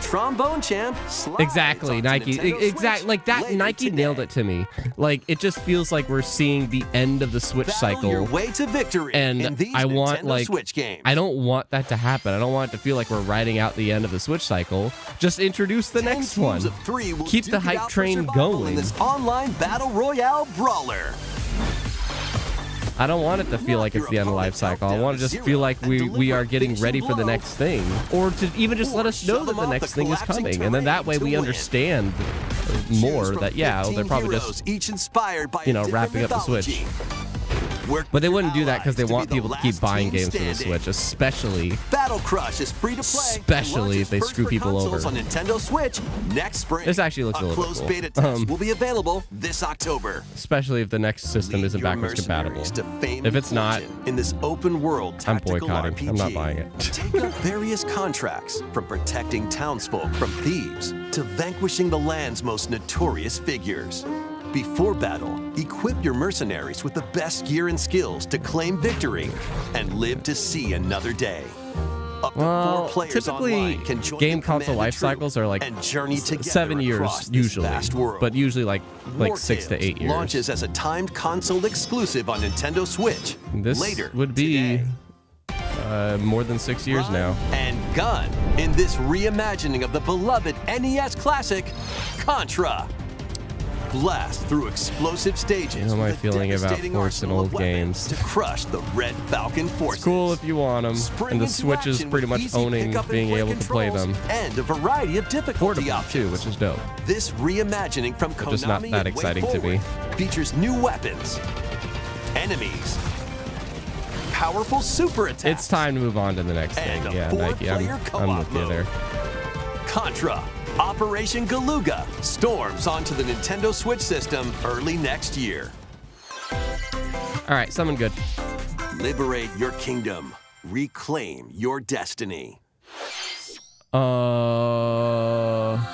Trombone Champ slides Exactly, onto Nike. Nintendo Exactly, Switch like that. later Nike today. nailed it to me. Like, it just feels like we're seeing the end of the Switch Battle your cycle. way to victory And in these I want, Nintendo like, Switch games. I don't want that to happen. I don't want it to feel like we're riding out the end of the Switch cycle. Just introduce the 10 next teams one. of 3 will Keep the duke it hype out for train survival going. in this online battle royale brawler. I don't want it to feel like it's the end of life cycle. I want it to just feel like we are getting ready for the next thing. Or to even just let us know that the next thing is coming. And then that way we understand more Choose that, from yeah, 15 they're probably heroes, just, each inspired by you know, a different wrapping up the Switch. mythology. Work But they with wouldn't your do that because they allies want be the people to keep last buying team games for the standing. Switch, especially Battle Crush is free to play. Especially if they Launches screw first for people consoles over. on Nintendo Switch next spring. This actually looks a little bit closed cool. beta test will be available this October. especially if the next system Lead isn't your backwards compatible. mercenaries to fame If and it's not, fortune in this open world I'm tactical boycotting. RPG. I'm not buying it. Take up various contracts, from protecting townsfolk from thieves to vanquishing the land's most notorious figures. Before battle, equip your mercenaries with the best gear and skills to claim victory and live to see another day. Up to 4 Well, players typically, online can join game the console command life troop cycles are like and journey together 7 years across this usually, vast world. but usually like 6 to 8 years. Launches as a timed console exclusive on Nintendo Switch. This later would be today. more than 6 years Run now. And gun in this reimagining of the beloved NES classic, Contra. Blast through explosive stages. You know my with a feeling about devastating forcing arsenal old of weapons games. to crush the Red Falcon forces. It's cool if you want them, Spring and the into Switch is action pretty with much easy owning pickup and being play able to play controls them and a variety of difficulty portably options. too, which is dope. This reimagining from Konami just not that and exciting to WayForward me. features new weapons, enemies, powerful super attacks. It's time to move on to the next And thing. a Yeah, Nike, four-player I'm co-op with you mode. there. Contra Operation Galuga storms onto the Nintendo Switch system early next year. All right, something good. Liberate your kingdom. Reclaim your destiny.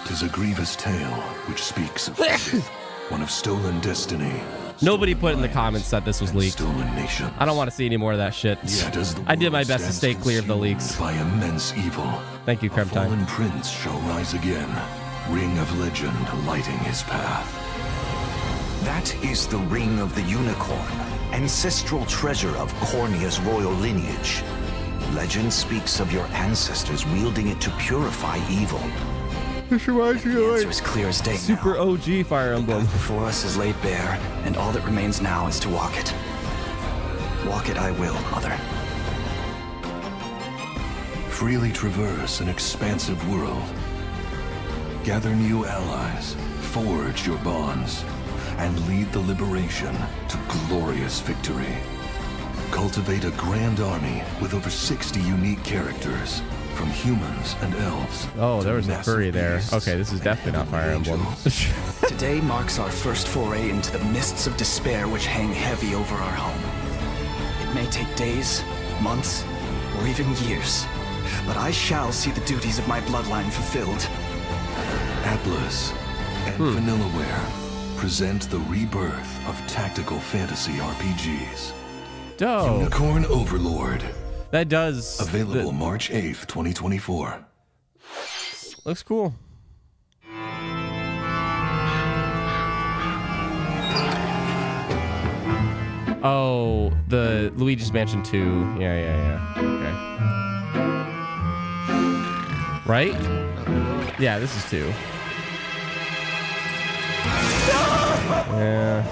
Tis a grievous tale which speaks of faith, one of stolen destiny. Nobody stolen put in the lives, comments that this was and leaked. Stolen nations. I don't want to see any more of that shit. Yet as the I did my world best to stands stay clear of the consumed leaks. By immense evil. Thank you, A Creme Time. fallen prince shall rise again, ring of legend lighting his path. That is the Ring of the Unicorn, ancestral treasure of Cornea's royal lineage. Legend speaks of your ancestors wielding it to purify evil. This reminds me The of answer like is clear as day Super now. OG Fire The Emblem. path before us is laid bare, and all that remains now is to walk it. Walk it I will, Mother. Freely traverse an expansive world. Gather new allies, forge your bonds, and lead the liberation to glorious victory. Cultivate a grand army with over 60 unique characters, from humans and elves. Oh, to there was a massive furry there. beasts Okay, this is and definitely not Fire heavenly Emblem. angels. Today marks our first foray into the mists of despair which hang heavy over our home. It may take days, months, or even years, but I shall see the duties of my bloodline fulfilled. Atlas and Vanillaware present the rebirth of tactical fantasy RPGs. Dope. Unicorn Overlord. That does. Available March 8th, 2024. Looks cool. Oh, the Luigi's Mansion 2. Yeah. Okay. Right? Yeah, this is 2. Yeah.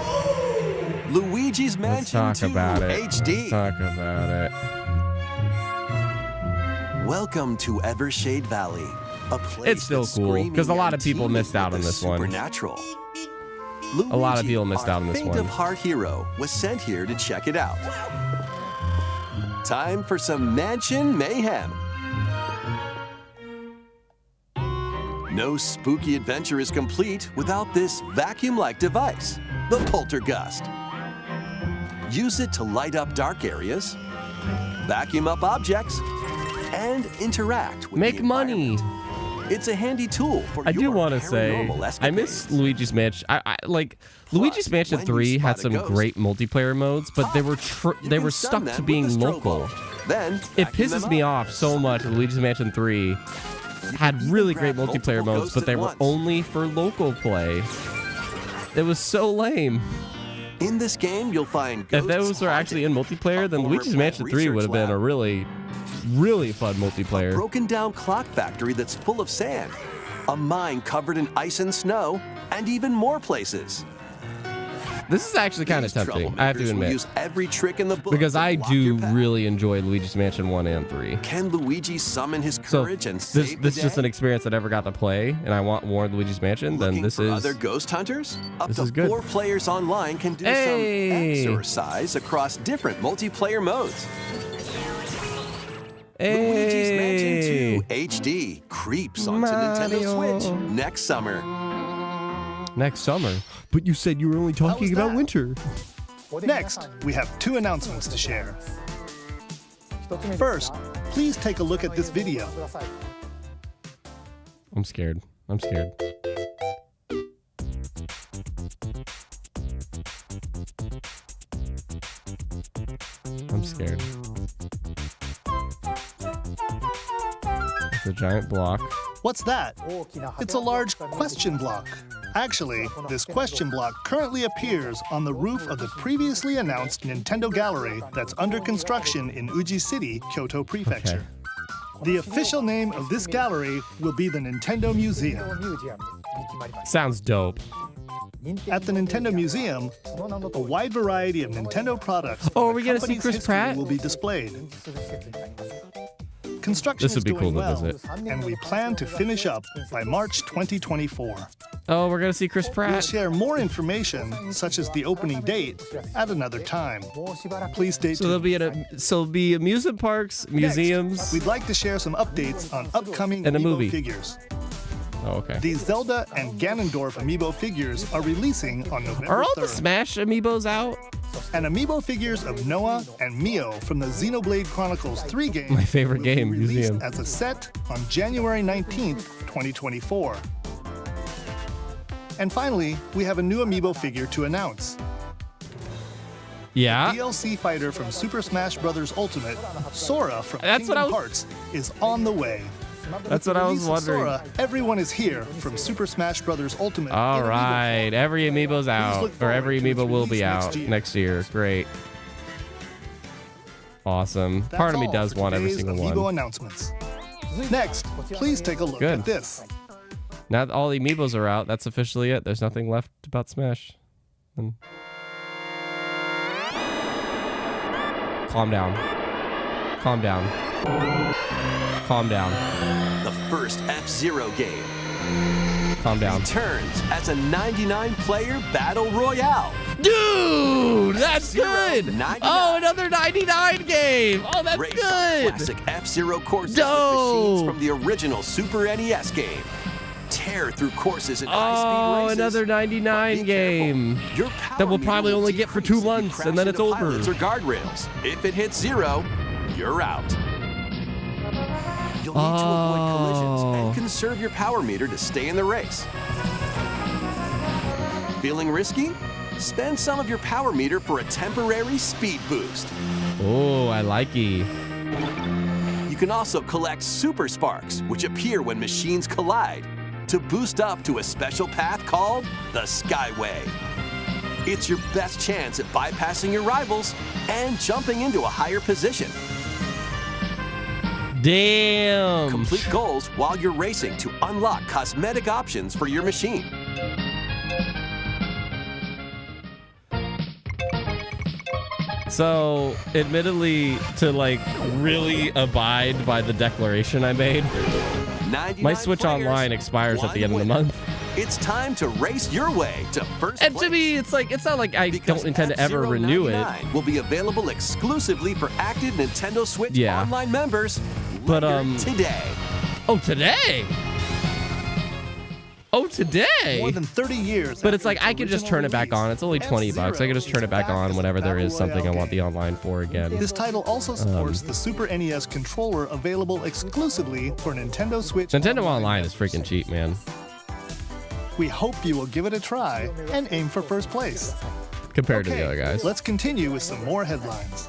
Luigi's Let's Mansion talk 2 about it. HD. Let's talk about it. Welcome to Evershade Valley, a place It's still that's cool, 'cause a screaming lot of and people teeming missed out with on the this one. Supernatural. A lot of people Luigi, missed out on this our faint one. of heart hero, was sent here to check it out. Time for some mansion mayhem. No spooky adventure is complete without this vacuum-like device, the Poltergust. Use it to light up dark areas, vacuum up objects, and interact with Make the money. environment. It's a handy tool for I do your want to say, paranormal I miss escapades. Luigi's Mansion. I like Luigi's Mansion when you 3 had spot a some ghost, great multiplayer modes, but they were You they can were stun stuck them to with being a strobe local. light. Then It vacuum pisses them me up. off so much. Luigi's Mansion 3 had even really grab great multiplayer multiple modes, but they ghosts were at once. only for local play. It was so lame. In this game, you'll find If ghosts those are actually in multiplayer, a then former Luigi's plant Mansion 3 would have been research a really, really fun multiplayer. broken down clock factory that's full of sand, a mine covered in ice and snow, and even more places. This is actually kind of These tempting, I have to troublemakers will admit. use every trick in the book Because to I block do your path. really enjoy Luigi's Mansion 1 and 3. Can Luigi summon his So courage and this save is the just day? an experience I never got to play, and I want more Luigi's Mansion. Then Looking this for is other ghost hunters? Up this to is good. 4 players online can do Hey! some exercise across different multiplayer modes. Luigi's Hey, Mansion 2 HD creeps onto Mario. Nintendo Switch next summer. next summer. But you said you were only talking was about that? winter. Next, we have 2 announcements to share. First, please take a look at this video. I'm scared. I'm scared. I'm scared. It's a giant block. What's that? It's a large question block. Actually, this question block currently appears on the roof of the previously announced Nintendo Gallery that's under construction in Uji City, Kyoto Prefecture. The official name of this gallery will be the Nintendo Museum. Sounds dope. At the Nintendo Museum, a wide variety of Nintendo products Oh, are from we the gonna see company's Chris history Pratt? will be displayed. Construction This would be is doing cool to well, visit. and we plan to finish up by March 2024. Oh, we're gonna see Chris We'll Pratt. share more information, such as the opening date, at another time. Please stay So there'll tuned. there'll be amusement parks, museums. Next, we'd like to share some updates on upcoming And a Amiibo movie. figures. Oh, okay. The Zelda and Ganondorf Amiibo figures are releasing on November Are all 3rd. the Smash amiibos out? And Amiibo figures of Noah and Mio from the Xenoblade Chronicles 3 game My favorite will be game, released Museum. as a set on January 19th, 2024. And finally, we have a new Amiibo figure to announce. Yeah. DLC fighter from Super Smash Bros. Ultimate, Sora from That's what Kingdom I Hearts, is on the way. That's what I was Release of wondering. Sora, everyone is here from Super Smash Bros. Ultimate. All in Amiibo right, form. every amiibo's out, look or every forward to amiibo its will be release out next year. next year. Great. Awesome. That's Part of me all does for want every today's single Amiibo one. announcements. Next, please take a look Good. at this. Now that all the amiibos are out, that's officially it. There's nothing left about Smash. And... Calm down. Calm down. Calm down. The first F-Zero game Calm down. returns as a 99-player battle royale. Dude, that's good. 99. Oh, another 99 game. Oh, that's Race on good. classic F-Zero courses Dope. with machines from the original Super NES game. Tear through courses in high-speed Oh, races. another But 99 be game. careful. Your power That we'll meter probably will only get for decrease 2 if you months, crash and then into it's over. pilots or guardrails. If it hits 0, you're out. You'll need to avoid collisions Oh. and conserve your power meter to stay in the race. Feeling risky? Spend some of your power meter for a temporary speed boost. Oh, I like it. You can also collect super sparks, which appear when machines collide, to boost up to a special path called the Skyway. It's your best chance at bypassing your rivals and jumping into a higher position. Damn. Complete goals while you're racing to unlock cosmetic options for your machine. So, admittedly, to like really abide by the declaration I made, 99 my Switch players, Online expires at the end of the one month. It's time to race your way to first And place. to me, it's not like I Because don't intend to ever renew it. F-Zero will be available exclusively for active Nintendo Switch Yeah. Online members But, later today. Oh, today? Oh, today? More than 30 years. But it's after like I its could just original turn it back release, on. It's only 20 bucks. I could just turn it back F-Zero on is whenever there battle is something I royale want the game. online for again. This title also supports the Super NES controller available exclusively for Nintendo Switch. Nintendo Online is freaking cheap, man. We hope you will give it a try and aim for first place. Compared to the other guys. Let's continue with some more headlines.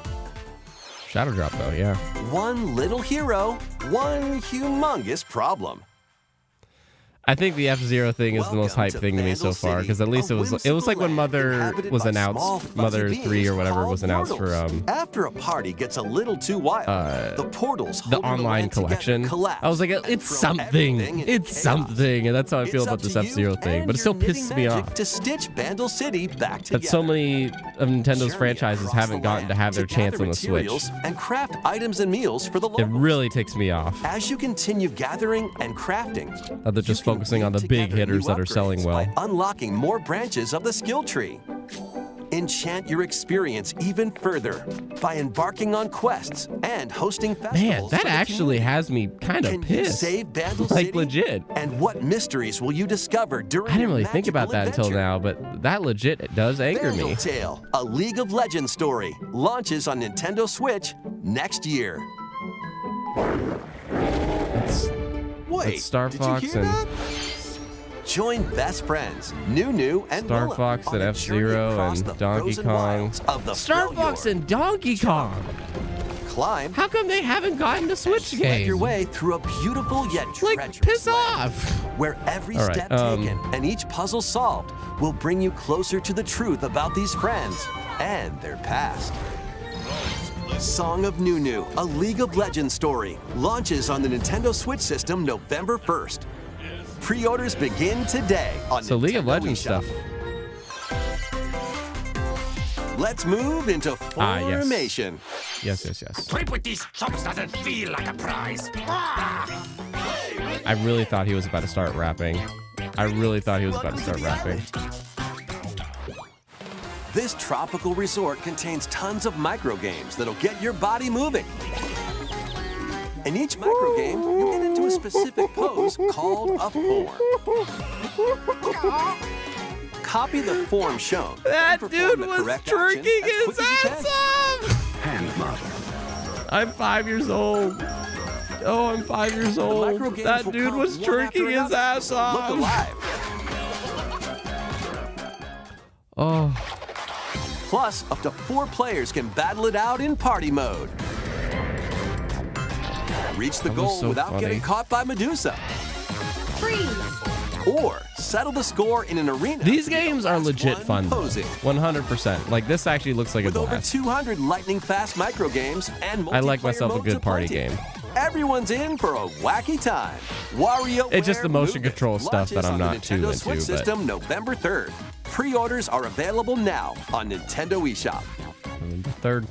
Shadow Drop, though, yeah. One little hero, one humongous problem. I think the F-Zero thing is the most hype thing to me so far, because at least it was like when Mother was announced, Mother 3 or whatever was announced for After a party gets a little too wild, the portals the online collection. I was like, it's something, and that's how I feel about this F-Zero thing. But it still pisses me off to stitch Bandle City back together. that so many of Nintendo's franchises haven't gotten to have their chance on the Switch. And craft items and meals for the It locals. really ticks me off As you continue gathering and crafting, that they're just focusing on the big hitters that are selling well. by unlocking more branches of the skill tree. Enchant your experience even further by embarking on quests and hosting Man, festivals. that for the actually community. has me kind of Can you pissed. save Bandle Like City? legit. And what mysteries will you discover during I didn't your really think about that magical until adventure? now, but that legit does anger me. Bandle Tale, a League of Legends story, launches on Nintendo Switch next year. Wait, Star did Fox you hear and- that? Join best friends Nunu and Star Willa Fox on and a journey F-Zero across and the Donkey frozen Kong. wilds of the Star Freljord. Fox and Donkey Kong. Climb How come they haven't gotten a Switch sled your game? way through a beautiful yet Like, treacherous piss land, off. where every All right, step taken and each puzzle solved will bring you closer to the truth about these friends and their past. Song of Nunu, a League of Legends story, launches on the Nintendo Switch system November 1st. Pre-orders begin today on So League of Nintendo Legends eShop. stuff. Let's move into Ah, yes. formation. Yes. Trip with these chumps doesn't feel like a prize. I really thought he was about to start rapping. This tropical resort contains tons of micro games that'll get your body moving. In each micro game, you get into a specific pose called a form. Copy the form shown. That and perform dude the was correct action twerking as quick his as you ass can. off. Hand model. I'm 5 years old. Oh, I'm 5 years old. Micro games That will dude come was one after twerking his another, ass so off. Look alive. Oh, Plus, up to 4 players can battle it out in party mode. Reach the That was goal so without funny. getting caught by Medusa. Freeze! Or settle the score in an arena. these to be the games are last legit one fun. Posing. 100%. Like, this actually looks like a With over blast. 200 lightning-fast micro games and I like multiplayer myself a modes good party aplenty. game. Everyone's in for a wacky time. WarioWare It's just the motion Movement control stuff that launches I'm on the not too Nintendo into, Switch but- system November 3rd. Pre-orders are available now on Nintendo eShop. The third.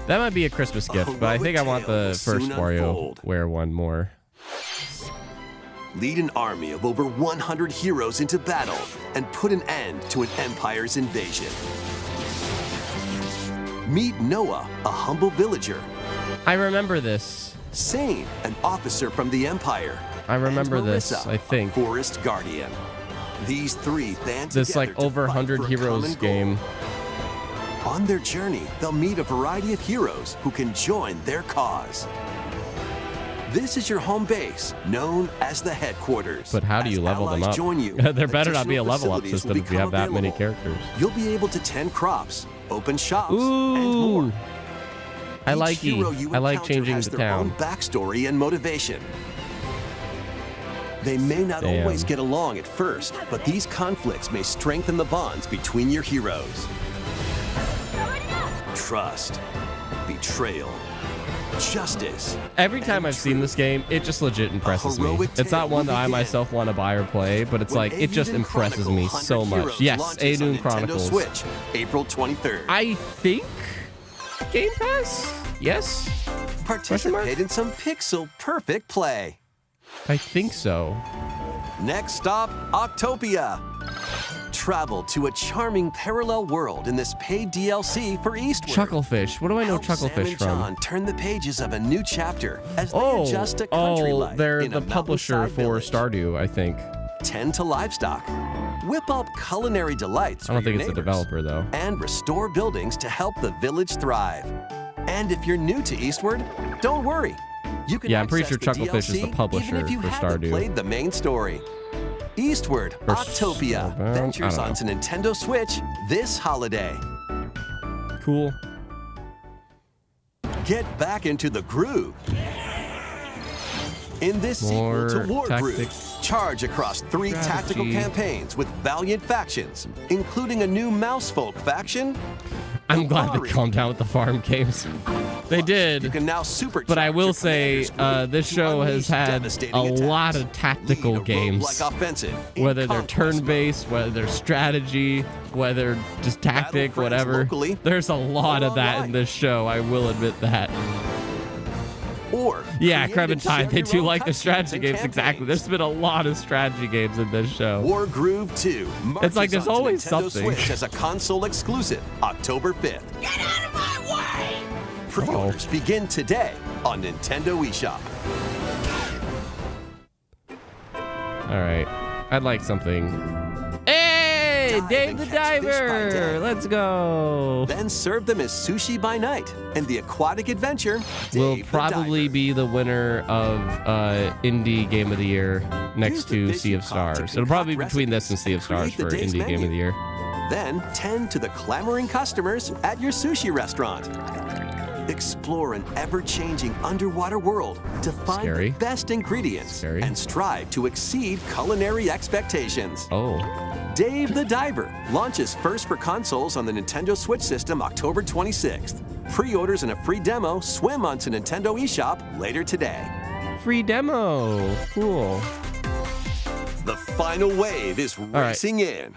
That might be a Christmas gift, but I think I want the first Soon unfold. WarioWare one more. Lead an army of over 100 heroes into battle and put an end to an empire's invasion. Meet Noah, a humble villager. I remember this. Sane, an officer from the Empire. I remember and this, Marissa, I think. a forest guardian. These 3 band This, together like, to over fight 100 for a heroes common goal. game. On their journey, they'll meet a variety of heroes who can join their cause. This is your home base, known as the headquarters. But how do you As level them allies up? Join you, There better not be a additional level up facilities will system if you become have that many available. characters. You'll be able to tend crops, open shops, and more. Ooh. I Each like hero you I like encounter changing has the their own town. backstory and motivation. They may not Damn. always get along at first, but these conflicts may strengthen the bonds between your heroes. Trust, betrayal, justice. Every time and I've seen this game, it just legit impresses me. heroic It's not tale one that I will begin. myself want to buy or play, but it's When like, it just Eiyuden impresses Chronicle me 100 so much. Heroes Yes, launches on Eiyuden Nintendo Chronicles. Switch, April 23rd. I think Game Pass? Yes? Participate in some pixel-perfect play. I think so. Next stop, Octopia. Travel to a charming parallel world in this paid DLC for Eastward. Chucklefish. What do I know Help Sam Chucklefish and from? John turn the pages of a new chapter as they adjust to country life they're in the a publisher mountainside for village. Stardew, I think. Tend to livestock. Whip up culinary delights I don't for think your it's the neighbors. developer, though. And restore buildings to help the village thrive. And if you're new to Eastward, don't worry. You can Yeah, I'm pretty access sure the Chucklefish is the DLC publisher even if you for haven't Stardew. played the main story. Eastward, For Octopia Starbound? I ventures don't know. onto Nintendo Switch this holiday. Cool. Get back into the groove. In this sequel to War Groove, tactics. charge across 3 tactical Strategy. campaigns with valiant factions, including a new Mousefolk faction. I'm glad they Atari. calmed down with the farm games. They You did. can now supercharge But I will your say, commander's group this to show has unleash had devastating a attacks. lot of tactical Lead a games. roguelike offensive in Whether they're conquest mode. turn-based, whether they're strategy, whether just tactic, friends whatever. locally There's a lot or of that in online. this show. I will admit that. Or Yeah, create Creb and and Time, share they your do own like the cutscenes strategy and games. Exactly. campaigns. There's been a lot of strategy games in this show. War Groove 2 It's like there's marches onto always Nintendo something. Switch as a console exclusive October 5th. Get out of my way! Pre-orders begin today on Nintendo eShop. All right. I'd like something. Hey, Dive Dave and the catch fish by Diver. day. Let's go. Then serve them as sushi by night. And the aquatic adventure Will Dave the probably Diver. be the winner of Indie Game of the Year next Use the to fish Sea you of caught to Stars. It'll probably be concoct between this and recipes Sea of and Stars create the for day's Indie Game of menu. the Year. Then tend to the clamoring customers at your sushi restaurant. Explore an ever-changing underwater world to find Scary. the best ingredients Scary. and strive to exceed culinary expectations. Oh, Dave the Diver launches first for consoles on the Nintendo Switch system October 26th. Pre-orders and a free demo swim onto Nintendo eShop later today. free demo. Cool. The final wave is right. racing in.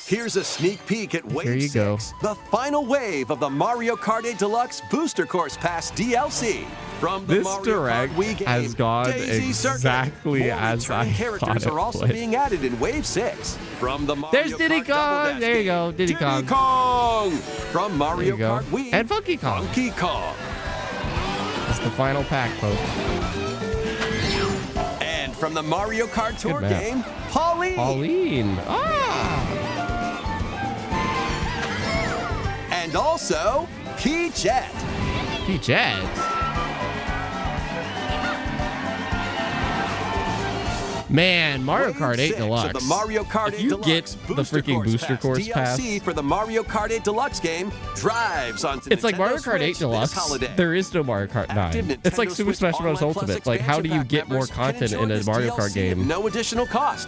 Here's a sneak peek at Wave Here you 6, go. the final wave of the Mario Kart 8 Deluxe Booster Course Pass DLC. From the This Mario direct Kart Wii game, has gone Daisy Circuit. exactly More as returning I characters thought it are also would. being added in Wave 6. From the Mario There's Diddy Kart Double Kong. Dash There you go, game, Diddy Kong. Kong. From There Mario you go. Kart Wii And Funky Kong. Funky Kong. It's the final pack, folks. And from the Mario Kart Tour map. game, Pauline. Pauline. Ah. And also, Key-Jet. Jet. Man, Mario Wave Kart 8 6 Deluxe. of the Mario Kart 8 If you Deluxe get the freaking Booster Course pass, DLC for the Mario Kart 8 Deluxe game drives onto it's like Nintendo Mario Kart 8 Switch Deluxe. this holiday. There is no Mario Kart 9. Active It's like Nintendo Super Switch Smash Bros. Online Plus Ultimate. Like, how do you expansion get pack more members can content enjoy in a this Mario DLC Kart at game? no additional cost.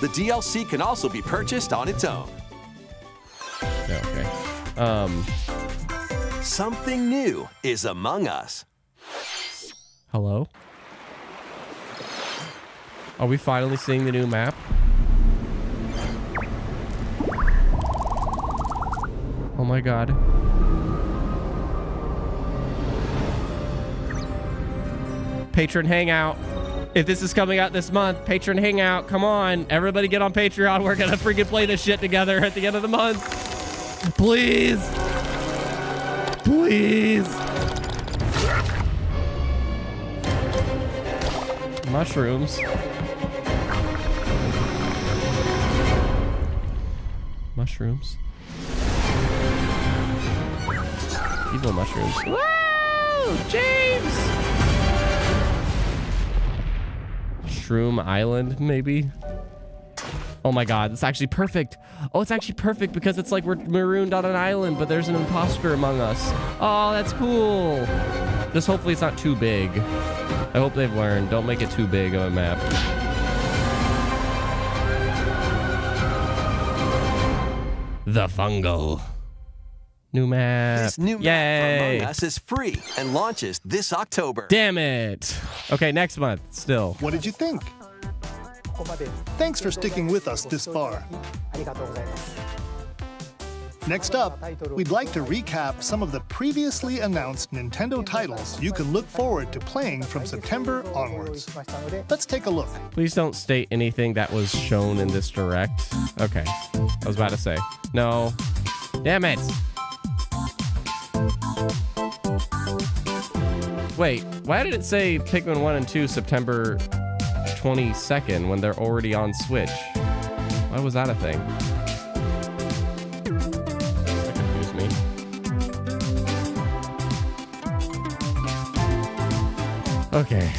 The DLC can also be purchased on its own. Yeah, okay. Something new is among us. Hello? Are we finally seeing the new map? Oh my god. Patron Hangout. If this is coming out this month, Patron Hangout, come on. Everybody get on Patreon. We're gonna freaking play this shit together at the end of the month. Please. Please. Mushrooms. Mushrooms. Evil mushrooms. Woo! James! Shroom Island, maybe? Oh my god, it's actually perfect. Oh, it's actually perfect because it's like we're marooned on an island, but there's an imposter among us. Oh, that's cool. Just hopefully it's not too big. I hope they've learned. Don't make it too big of a map. The Fungal. New map. This new map Yay. for Among Us is free and launches this October. Damn it. Okay, next month, still. What did you think? Thanks for sticking with us this far. Next up, we'd like to recap some of the previously announced Nintendo titles you can look forward to playing from September onwards. Let's take a look. Please don't state anything that was shown in this direct. Okay, I was about to say. No. Damn it. Wait, why did it say Pikmin 1 and 2 September 22nd when they're already on Switch? Why was that a thing? That confused me. Okay.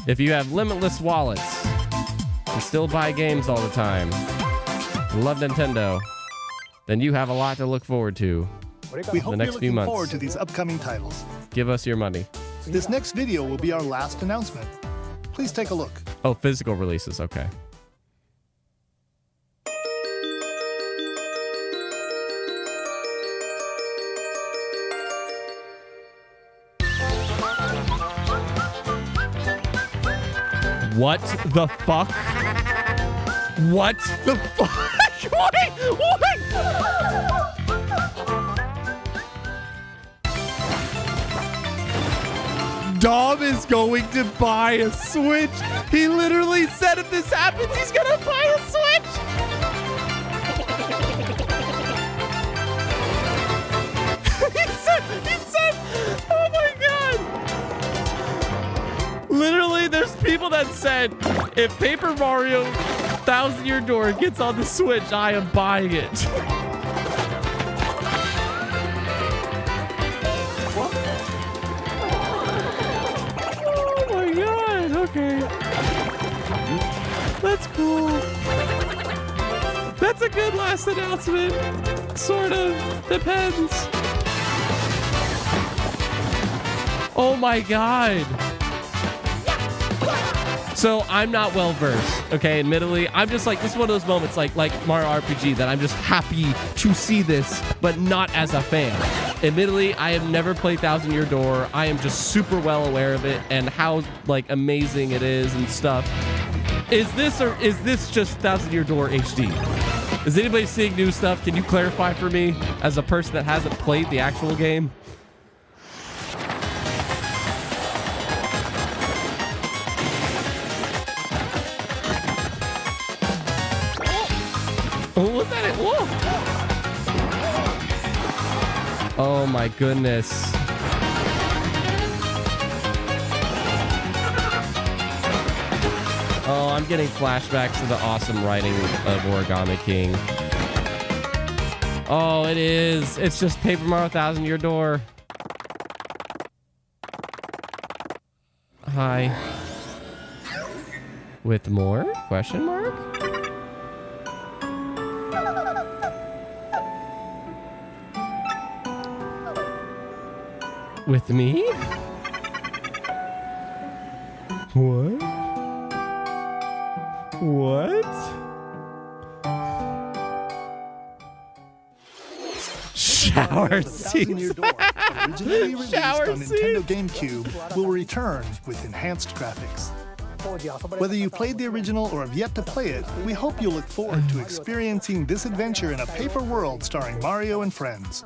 If you have limitless wallets and still buy games all the time and love Nintendo, then you have a lot to look forward to. We hope next you're few looking months. forward to these upcoming titles. Give us your money. This next video will be our last announcement. Please take a look. Oh, physical releases. Okay. What the fuck? What the fuck? Wait, what? Dom is going to buy a Switch. He literally said if this happens, he's gonna buy a Switch. he said, oh my God. Literally, there's people that said, if Paper Mario 1000 Year Door gets on the Switch, I am buying it. Okay. That's cool. That's a good last announcement. Sort of. Depends. Oh my God. So I'm not well versed, okay, admittedly. I'm just like, this is one of those moments like Mario RPG that I'm just happy to see this, but not as a fan. Admittedly, I have never played 1000 Year Door. I am just super well aware of it and how like amazing it is and stuff. Is this just 1000 Year Door HD? Is anybody seeing new stuff? Can you clarify for me as a person that hasn't played the actual game? What was that? Whoa. Oh my goodness. Oh, I'm getting flashbacks to the awesome writing of Origami King. Oh, it is. It's just Paper Mario 1000 Year Door. Hi. With more? Question mark? With me? What? What? Shower seats. Originally released Shower on Nintendo GameCube, will return with enhanced graphics. Whether you played the original or have yet to play it, we hope you'll look forward to experiencing this adventure in a paper world starring Mario and friends.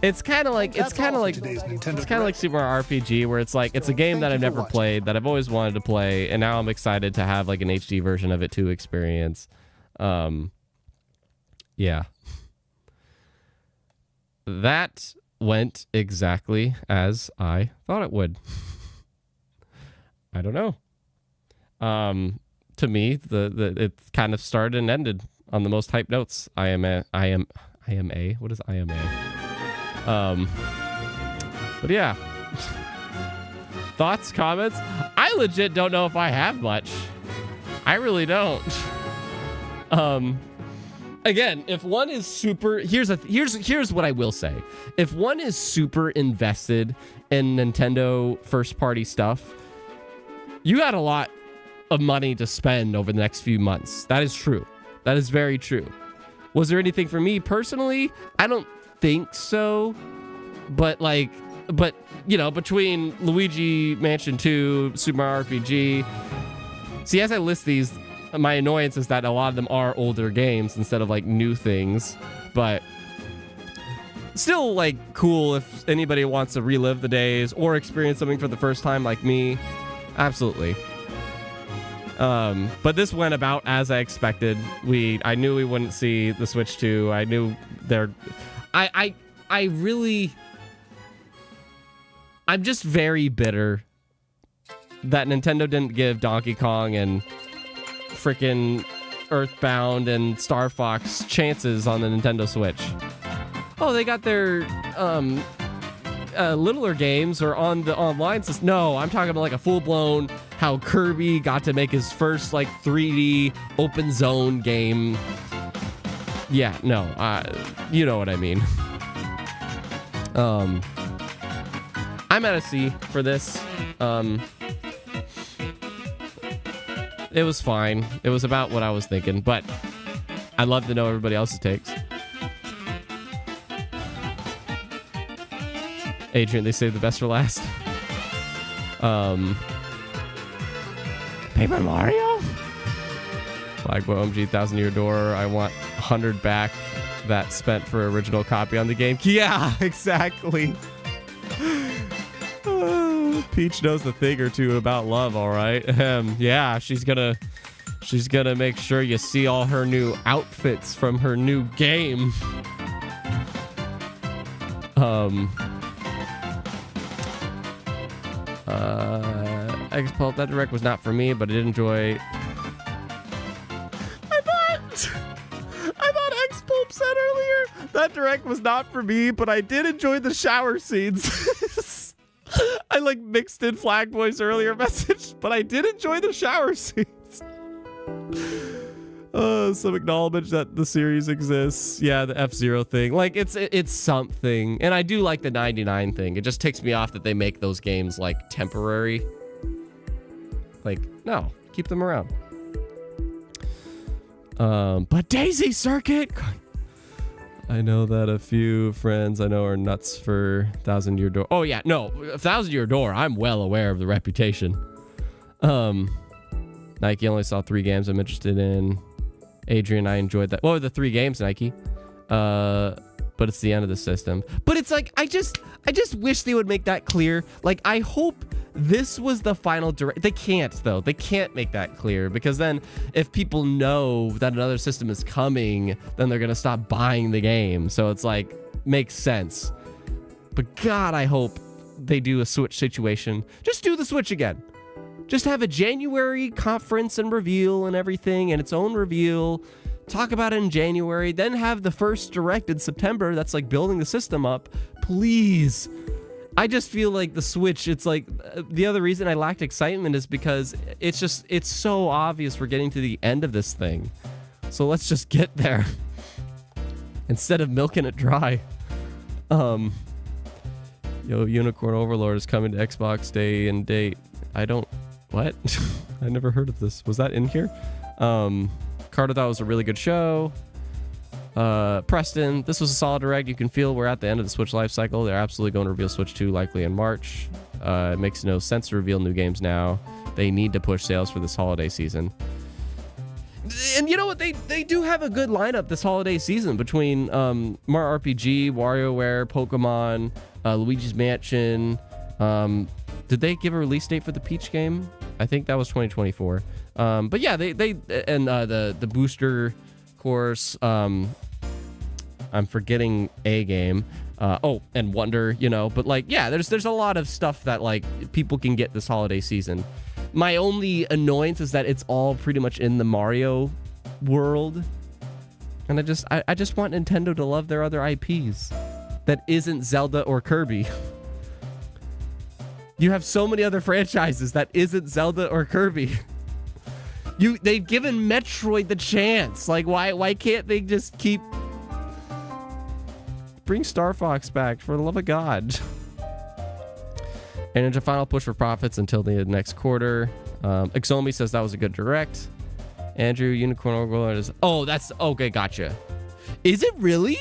It's kind of like Super Mario RPG, where it's like it's a game that I've never played, that I've always wanted to play, and now I'm excited to have like an HD version of it to experience. Yeah. That went exactly as I thought it would. I don't know. To me, it kind of started and ended on the most hyped notes. IMA. What is IMA? But yeah. Thoughts, comments? I legit don't know if I have much. I really don't. Again, if one is super, here's what I will say. If one is super invested in Nintendo first party stuff, you got a lot of money to spend over the next few months. That is true. That is very true. Was there anything for me personally? I don't think so. But you know, between Luigi Mansion 2, Super Mario RPG. See, as I list these, my annoyance is that a lot of them are older games instead of like new things, but still like cool if anybody wants to relive the days or experience something for the first time like me. Absolutely. But this went about as I expected. I knew we wouldn't see the Switch 2. I knew I'm just very bitter that Nintendo didn't give Donkey Kong and frickin' Earthbound and Star Fox chances on the Nintendo Switch. Oh, they got their littler games or on the online system. No, I'm talking about like a full-blown how Kirby got to make his first like 3D open zone game. Yeah, no, you know what I mean. I'm at a C for this. It was fine. It was about what I was thinking, but I'd love to know everybody else's takes. Adrian, they saved the best for last. Paper Mario? Like, well, OMG, 1,000 Year Door. I want 100 back that spent for original copy on the game. Yeah, exactly. Peach knows a thing or two about love, all right. Yeah, she's gonna make sure you see all her new outfits from her new game. X-Pulp, that direct was not for me, but I did enjoy. I bought X-Pulp said earlier. That direct was not for me, but I did enjoy the shower scenes. I like mixed in Flag Boy's earlier message, but I did enjoy the shower scenes. Some acknowledgement that the series exists. Yeah, the F-Zero thing. Like, it's something. And I do like the 99 thing. It just ticks me off that they make those games, like, temporary. Like, no, keep them around. But Daisy Circuit... I know that a few friends I know are nuts for 1,000 Year Door. Oh, yeah, no, 1,000 Year Door, I'm well aware of the reputation. Nike only saw 3 games I'm interested in. Adrian, I enjoyed that. What were the 3 games, Nike? But it's the end of the system. But it's like, I just wish they would make that clear. Like, I hope this was the final direct. They can't, though. They can't make that clear, because then if people know that another system is coming, then they're going to stop buying the game. So it's like, makes sense. But God, I hope they do a Switch situation. Just do the Switch again. Just have a January conference and reveal and everything, and its own reveal. Talk about it in January, then have the first direct in September. That's like building the system up. Please. I just feel like the Switch, it's like, the other reason I lacked excitement is because it's so obvious we're getting to the end of this thing. So let's just get there instead of milking it dry. Yo, Unicorn Overlord is coming to Xbox Day and date. What? I never heard of this. Was that in here? Carter thought it was a really good show. Preston, this was a solid direct. You can feel we're at the end of the Switch life cycle. They're absolutely going to reveal Switch 2 likely in March. It makes no sense to reveal new games now. They need to push sales for this holiday season. And you know what? They do have a good lineup this holiday season between Mario RPG, WarioWare, Pokemon, Luigi's Mansion. Did they give a release date for the Peach game? I think that was 2024. But yeah, they and the booster course. I'm forgetting a game. And Wonder, but like, yeah, there's a lot of stuff that like people can get this holiday season. My only annoyance is that it's all pretty much in the Mario world. And I just want Nintendo to love their other IPs that isn't Zelda or Kirby. You have so many other franchises that isn't Zelda or Kirby. They've given Metroid the chance. Like, why can't they just bring Star Fox back, for the love of God? And Ninja Final push for profits until the next quarter. Exomi says that was a good direct. Andrew, Unicorn Overlord is... Oh, that's... Okay, gotcha. Is it really?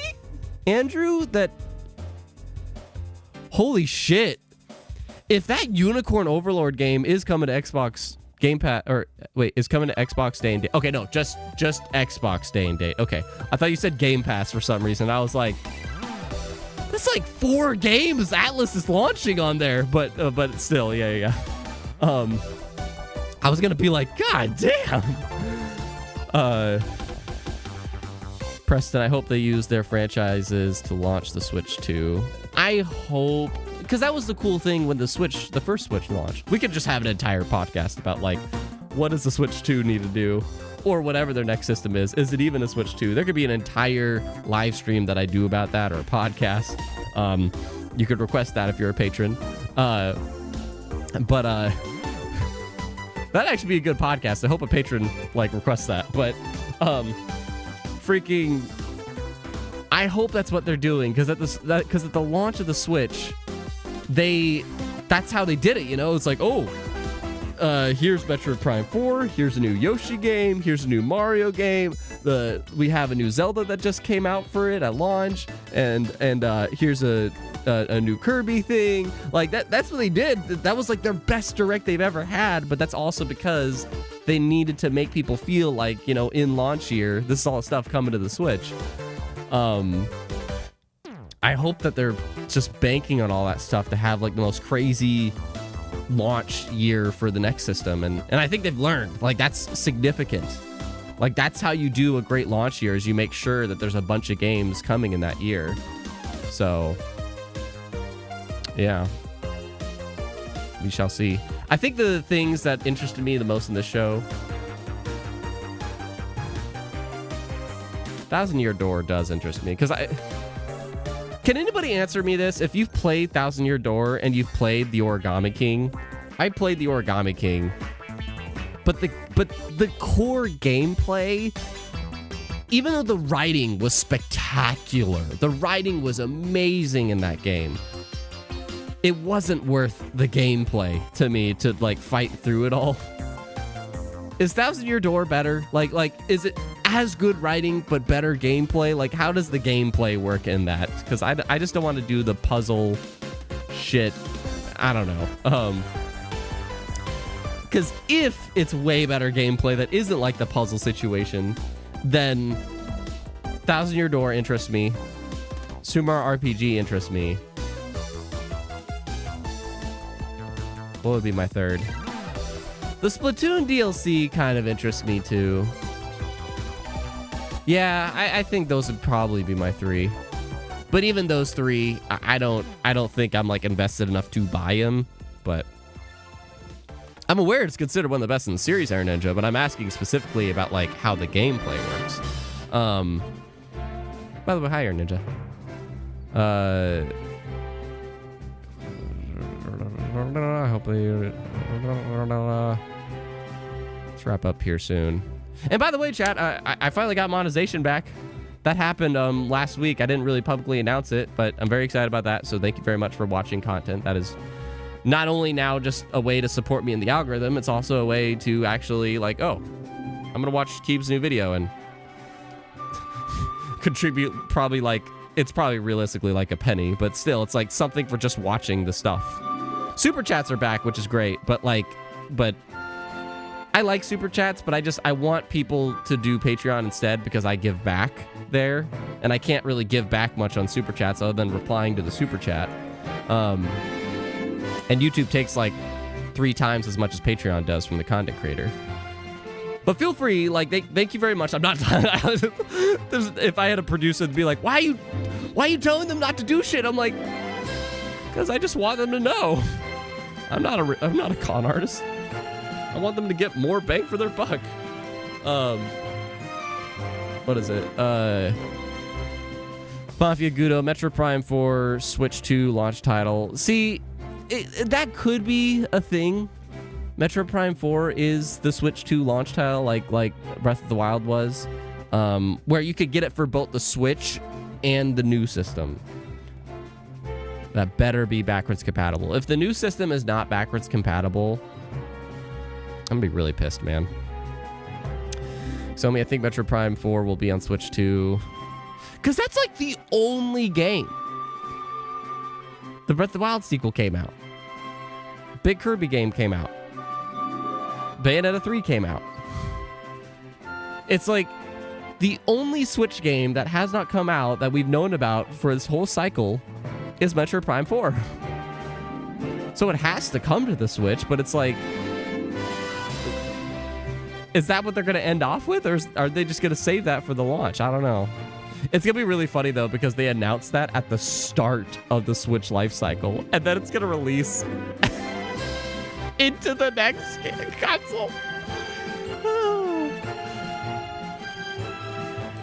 Andrew, that... Holy shit. If that Unicorn Overlord game is coming to Xbox Game Pass, or wait, is coming to Xbox Day and Date. Okay, no, just Xbox Day and Date. Okay, I thought you said Game Pass for some reason. I was like, that's like 4 games Atlas is launching on there, but still, yeah. I was gonna be like, God damn. Preston, I hope they use their franchises to launch the Switch 2. I hope. Because that was the cool thing when the first Switch launched. We could just have an entire podcast about, like, what does the Switch 2 need to do? Or whatever their next system is. Is it even a Switch 2? There could be an entire live stream that I do about that, or a podcast. You could request that if you're a patron. That'd actually be a good podcast. I hope a patron, like, requests that. But, freaking... I hope that's what they're doing, because at the launch of the Switch... that's how they did it, It's like, oh, here's Metroid Prime 4, here's a new Yoshi game, here's a new Mario game, we have a new Zelda that just came out for it at launch, and here's a new Kirby thing. Like that's what they did. That was like their best direct they've ever had, but that's also because they needed to make people feel like, you know, in launch year, this is all stuff coming to the Switch. I hope that they're just banking on all that stuff to have like the most crazy launch year for the next system, and I think they've learned. Like, that's significant. Like, that's how you do a great launch year, is you make sure that there's a bunch of games coming in that year. So yeah, we shall see. I think the things that interested me the most in this show, Thousand Year Door does interest me, because can anybody answer me this? If you've played Thousand Year Door and you've played the Origami King, I played the Origami King, but the core gameplay, even though the writing was spectacular, the writing was amazing in that game, it wasn't worth the gameplay to me to like fight through it all. Is Thousand Year Door better? Like, is it as good writing but better gameplay? Like, how does the gameplay work in that? Because I just don't want to do the puzzle shit. I don't know. Because if it's way better gameplay that isn't like the puzzle situation, then Thousand Year Door interests me. Sumaru RPG interests me. What would be my third? The Splatoon DLC kind of interests me too. Yeah, I think those would probably be my three. But even those three, I don't think I'm like invested enough to buy them. But I'm aware it's considered one of the best in the series, Air Ninja. But I'm asking specifically about like how the gameplay works. By the way, hi, Air Ninja. Hopefully, let's wrap up here soon. And by the way, chat, I finally got monetization back. That happened last week. I didn't really publicly announce it, but I'm very excited about that. So thank you very much for watching content. That is not only now just a way to support me in the algorithm, it's also a way to actually like, oh, I'm gonna watch Keeb's new video and contribute. Probably like, it's probably realistically like a penny, but still, it's like something for just watching the stuff. Super chats are back, which is great, but I like super chats, but I want people to do Patreon instead, because I give back there, and I can't really give back much on super chats other than replying to the super chat. And YouTube takes like 3 times as much as Patreon does from the content creator. But feel free, like, thank you very much. I'm not. If I had a producer, it'd be like, why are you telling them not to do shit? I'm like, because I just want them to know. I'm not a con artist. I want them to get more bang for their buck. What is it? Mafia Gudo, Metro Prime 4, Switch 2 launch title. See, that could be a thing. Metro Prime 4 is the Switch 2 launch title, like Breath of the Wild was, where you could get it for both the Switch and the new system. That better be backwards compatible. If the new system is not backwards compatible, I'm gonna be really pissed, man. So I think Metro Prime 4 will be on Switch 2, because that's like the only game. The Breath of the Wild sequel came out. Big Kirby game came out. Bayonetta 3 came out. It's like the only Switch game that has not come out that we've known about for this whole cycle is Metro Prime 4. So it has to come to the Switch, but it's like, is that what they're going to end off with, or are they just going to save that for the launch? I don't know. It's going to be really funny, though, because they announced that at the start of the Switch life cycle, and then it's going to release into the next console.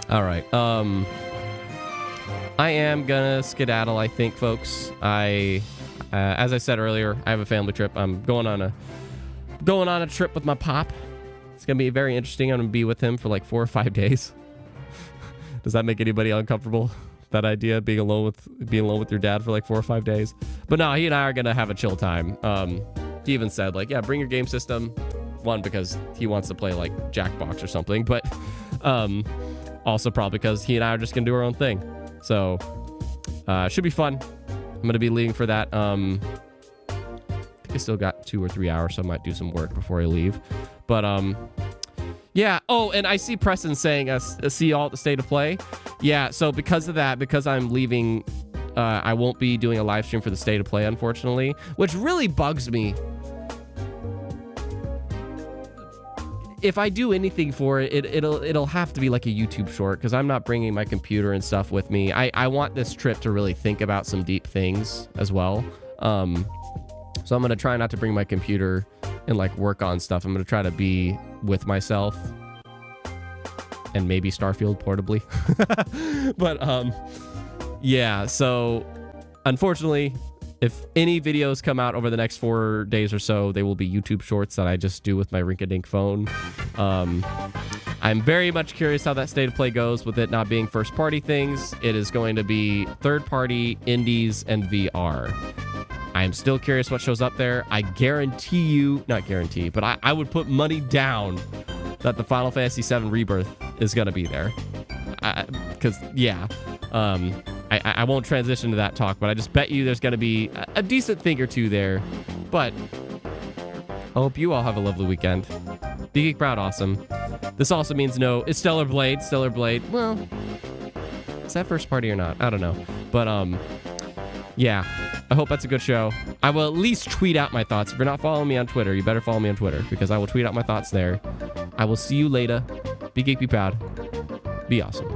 All right. I am gonna skedaddle, I think, folks. As I said earlier, I have a family trip. I'm going on a trip with my pop. It's gonna be very interesting. I'm gonna be with him for like 4 or 5 days. Does that make anybody uncomfortable? That idea, being alone with your dad for like 4 or 5 days? But no, he and I are gonna have a chill time. he even said, like, yeah, bring your game system. One, because he wants to play, like, Jackbox or something, but also probably because he and I are just going to do our own thing. So, should be fun. I'm going to be leaving for that. I think I still got 2 or 3 hours, so I might do some work before I leave. But, yeah. Oh, and I see Preston saying, see all at the State of Play. Yeah, so because of that, because I'm leaving, I won't be doing a live stream for the State of Play, unfortunately, which really bugs me. If I do anything for it, it'll have to be like a YouTube short, because I'm not bringing my computer and stuff with me. I want this trip to really think about some deep things as well. So I'm going to try not to bring my computer and like work on stuff. I'm going to try to be with myself and maybe Starfield portably. But yeah, so unfortunately, if any videos come out over the next 4 days or so, they will be YouTube shorts that I just do with my rink-a-dink phone. I'm very much curious how that State of Play goes with it not being first-party things. It is going to be third-party, indies, and VR. I'm still curious what shows up there. I guarantee you, not guarantee, but I would put money down that the Final Fantasy VII Rebirth is going to be there. Because, yeah, I won't transition to that talk, but I just bet you there's going to be a decent thing or two there. But I hope you all have a lovely weekend. Be Geek Proud awesome. This also means no, it's Stellar Blade. Stellar Blade, well, is that first party or not? I don't know. But, yeah, I hope that's a good show. I will at least tweet out my thoughts. If you're not following me on Twitter, you better follow me on Twitter, because I will tweet out my thoughts there. I will see you later. Be geek, be proud. Be awesome.